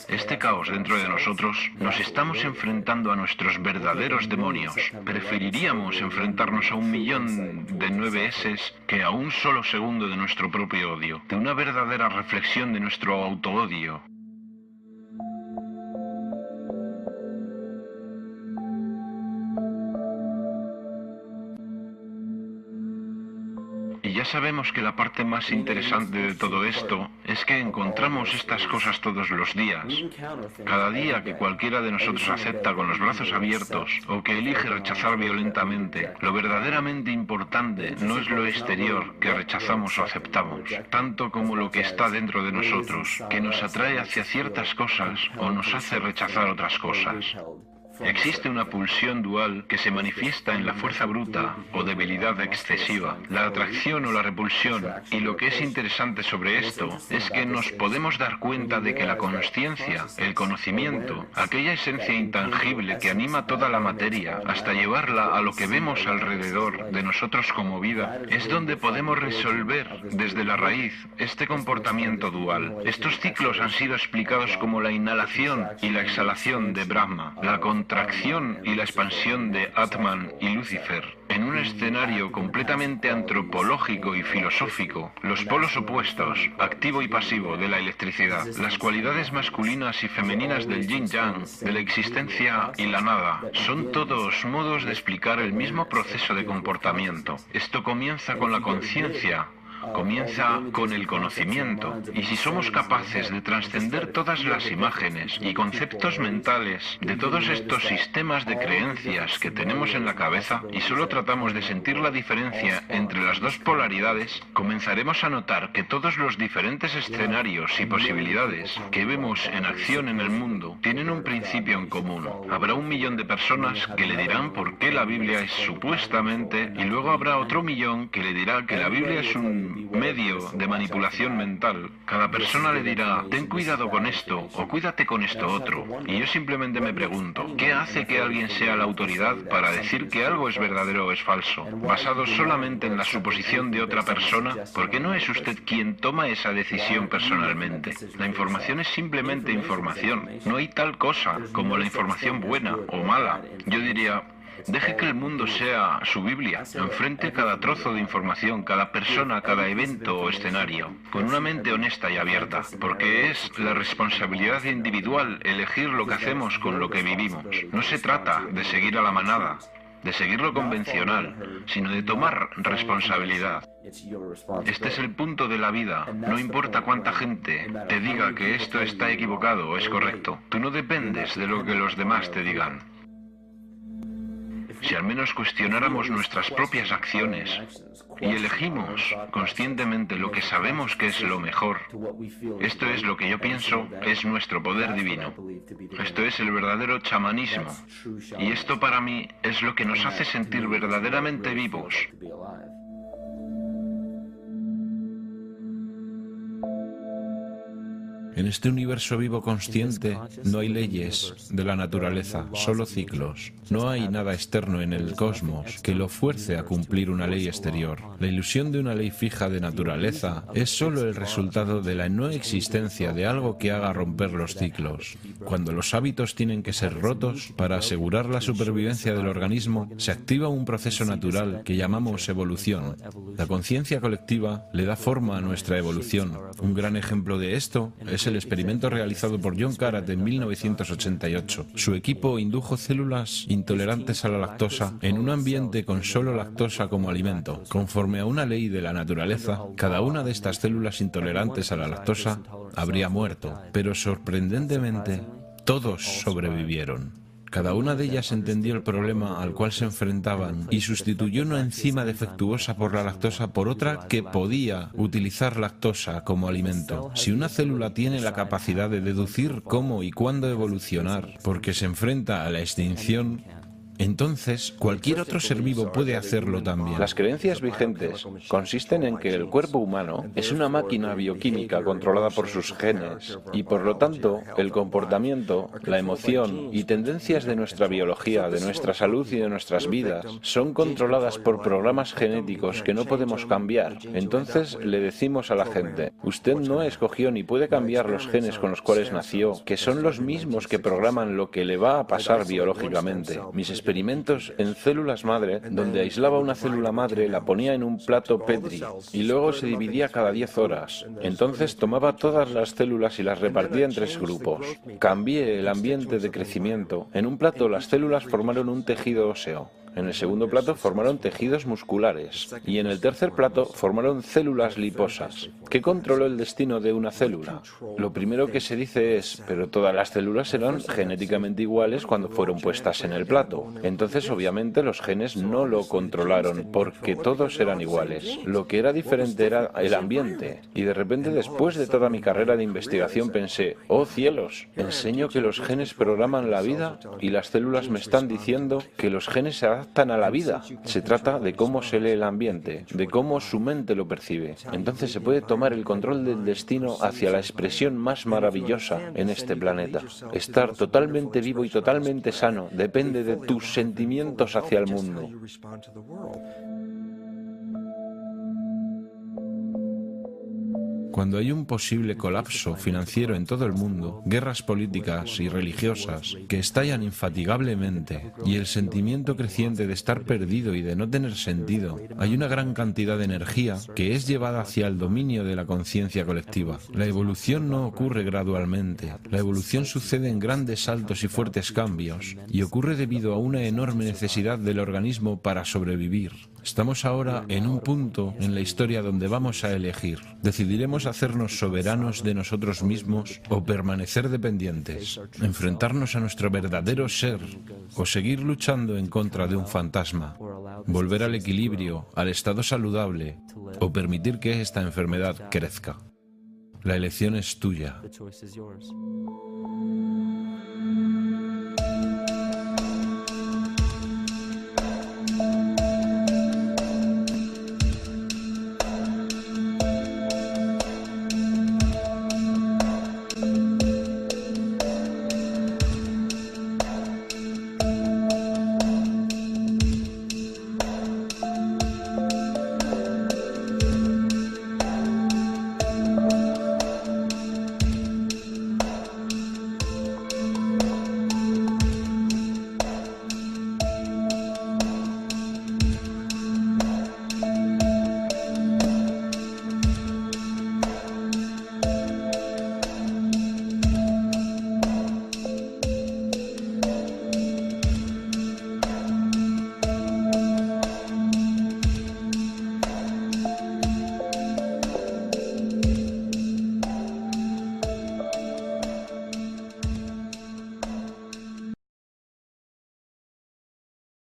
este caos dentro de nosotros, nos estamos enfrentando a nuestros verdaderos demonios. Preferiríamos enfrentarnos a 1.000.000 de 9S que a un solo segundo de nuestro propio odio, de una verdadera reflexión de nuestro autoodio. Y ya sabemos que la parte más interesante de todo esto es que encontramos estas cosas todos los días. Cada día que cualquiera de nosotros acepta con los brazos abiertos o que elige rechazar violentamente, lo verdaderamente importante no es lo exterior que rechazamos o aceptamos, tanto como lo que está dentro de nosotros, que nos atrae hacia ciertas cosas o nos hace rechazar otras cosas. Existe una pulsión dual que se manifiesta en la fuerza bruta o debilidad excesiva, la atracción o la repulsión, y lo que es interesante sobre esto es que nos podemos dar cuenta de que la consciencia, el conocimiento, aquella esencia intangible que anima toda la materia hasta llevarla a lo que vemos alrededor de nosotros como vida, es donde podemos resolver desde la raíz este comportamiento dual. Estos ciclos han sido explicados como la inhalación y la exhalación de Brahma, la contracción y la expansión de Atman y Lucifer. En un escenario completamente antropológico y filosófico, los polos opuestos, activo y pasivo, de la electricidad, las cualidades masculinas y femeninas del yin-yang, de la existencia y la nada, son todos modos de explicar el mismo proceso de comportamiento. Esto comienza con la conciencia, comienza con el conocimiento, y si somos capaces de trascender todas las imágenes y conceptos mentales de todos estos sistemas de creencias que tenemos en la cabeza y solo tratamos de sentir la diferencia entre las dos polaridades, comenzaremos a notar que todos los diferentes escenarios y posibilidades que vemos en acción en el mundo tienen un principio en común. Habrá 1.000.000 de personas que le dirán por qué la Biblia es supuestamente, y luego habrá otro 1.000.000 que le dirá que la Biblia es un medio de manipulación mental. Cada persona le dirá, ten cuidado con esto o cuídate con esto otro. Y yo simplemente me pregunto, ¿qué hace que alguien sea la autoridad para decir que algo es verdadero o es falso? Basado solamente en la suposición de otra persona, porque no es usted quien toma esa decisión personalmente. La información es simplemente información. No hay tal cosa como la información buena o mala. Yo diría, deje que el mundo sea su Biblia. Enfrente cada trozo de información, cada persona, cada evento o escenario, con una mente honesta y abierta, porque es la responsabilidad individual elegir lo que hacemos con lo que vivimos. No se trata de seguir a la manada, de seguir lo convencional, sino de tomar responsabilidad. Este es el punto de la vida. No importa cuánta gente te diga que esto está equivocado o es correcto. Tú no dependes de lo que los demás te digan. Si al menos cuestionáramos nuestras propias acciones y elegimos conscientemente lo que sabemos que es lo mejor, esto es lo que yo pienso es nuestro poder divino. Esto es el verdadero chamanismo. Y esto para mí es lo que nos hace sentir verdaderamente vivos. En este universo vivo consciente no hay leyes de la naturaleza, solo ciclos. No hay nada externo en el cosmos que lo fuerce a cumplir una ley exterior. La ilusión de una ley fija de naturaleza es solo el resultado de la no existencia de algo que haga romper los ciclos. Cuando los hábitos tienen que ser rotos, para asegurar la supervivencia del organismo, se activa un proceso natural que llamamos evolución. La conciencia colectiva le da forma a nuestra evolución. Un gran ejemplo de esto es el experimento realizado por John Karat en 1988. Su equipo indujo células intolerantes a la lactosa en un ambiente con solo lactosa como alimento. Conforme a una ley de la naturaleza, cada una de estas células intolerantes a la lactosa habría muerto, pero sorprendentemente, todos sobrevivieron. Cada una de ellas entendió el problema al cual se enfrentaban y sustituyó una enzima defectuosa por la lactosa por otra que podía utilizar lactosa como alimento. Si una célula tiene la capacidad de deducir cómo y cuándo evolucionar porque se enfrenta a la extinción, entonces cualquier otro ser vivo puede hacerlo también. Las creencias vigentes consisten en que el cuerpo humano es una máquina bioquímica controlada por sus genes y por lo tanto el comportamiento, la emoción y tendencias de nuestra biología, de nuestra salud y de nuestras vidas son controladas por programas genéticos que no podemos cambiar. Entonces le decimos a la gente, usted no escogió ni puede cambiar los genes con los cuales nació, que son los mismos que programan lo que le va a pasar biológicamente. Mis experimentos en células madre, donde aislaba una célula madre, la ponía en un plato Petri y luego se dividía cada 10 horas. Entonces tomaba todas las células y las repartía en 3 grupos. Cambié el ambiente de crecimiento. En un plato las células formaron un tejido óseo. En el segundo plato formaron tejidos musculares y en el tercer plato formaron células liposas. ¿Qué controló el destino de una célula? Lo primero que se dice es, pero todas las células eran genéticamente iguales cuando fueron puestas en el plato. Entonces obviamente los genes no lo controlaron porque todos eran iguales. Lo que era diferente era el ambiente. Y de repente después de toda mi carrera de investigación pensé, oh cielos, enseño que los genes programan la vida y las células me están diciendo que los genes se adaptan a la vida. Se trata de cómo se lee el ambiente, de cómo su mente lo percibe. Entonces se puede tomar el control del destino hacia la expresión más maravillosa en este planeta. Estar totalmente vivo y totalmente sano depende de tus sentimientos hacia el mundo. Cuando hay un posible colapso financiero en todo el mundo, guerras políticas y religiosas que estallan infatigablemente y el sentimiento creciente de estar perdido y de no tener sentido, hay una gran cantidad de energía que es llevada hacia el dominio de la conciencia colectiva. La evolución no ocurre gradualmente. La evolución sucede en grandes saltos y fuertes cambios y ocurre debido a una enorme necesidad del organismo para sobrevivir. Estamos ahora en un punto en la historia donde vamos a elegir. Decidiremos hacernos soberanos de nosotros mismos o permanecer dependientes, enfrentarnos a nuestro verdadero ser o seguir luchando en contra de un fantasma, volver al equilibrio, al estado saludable o permitir que esta enfermedad crezca. La elección es tuya.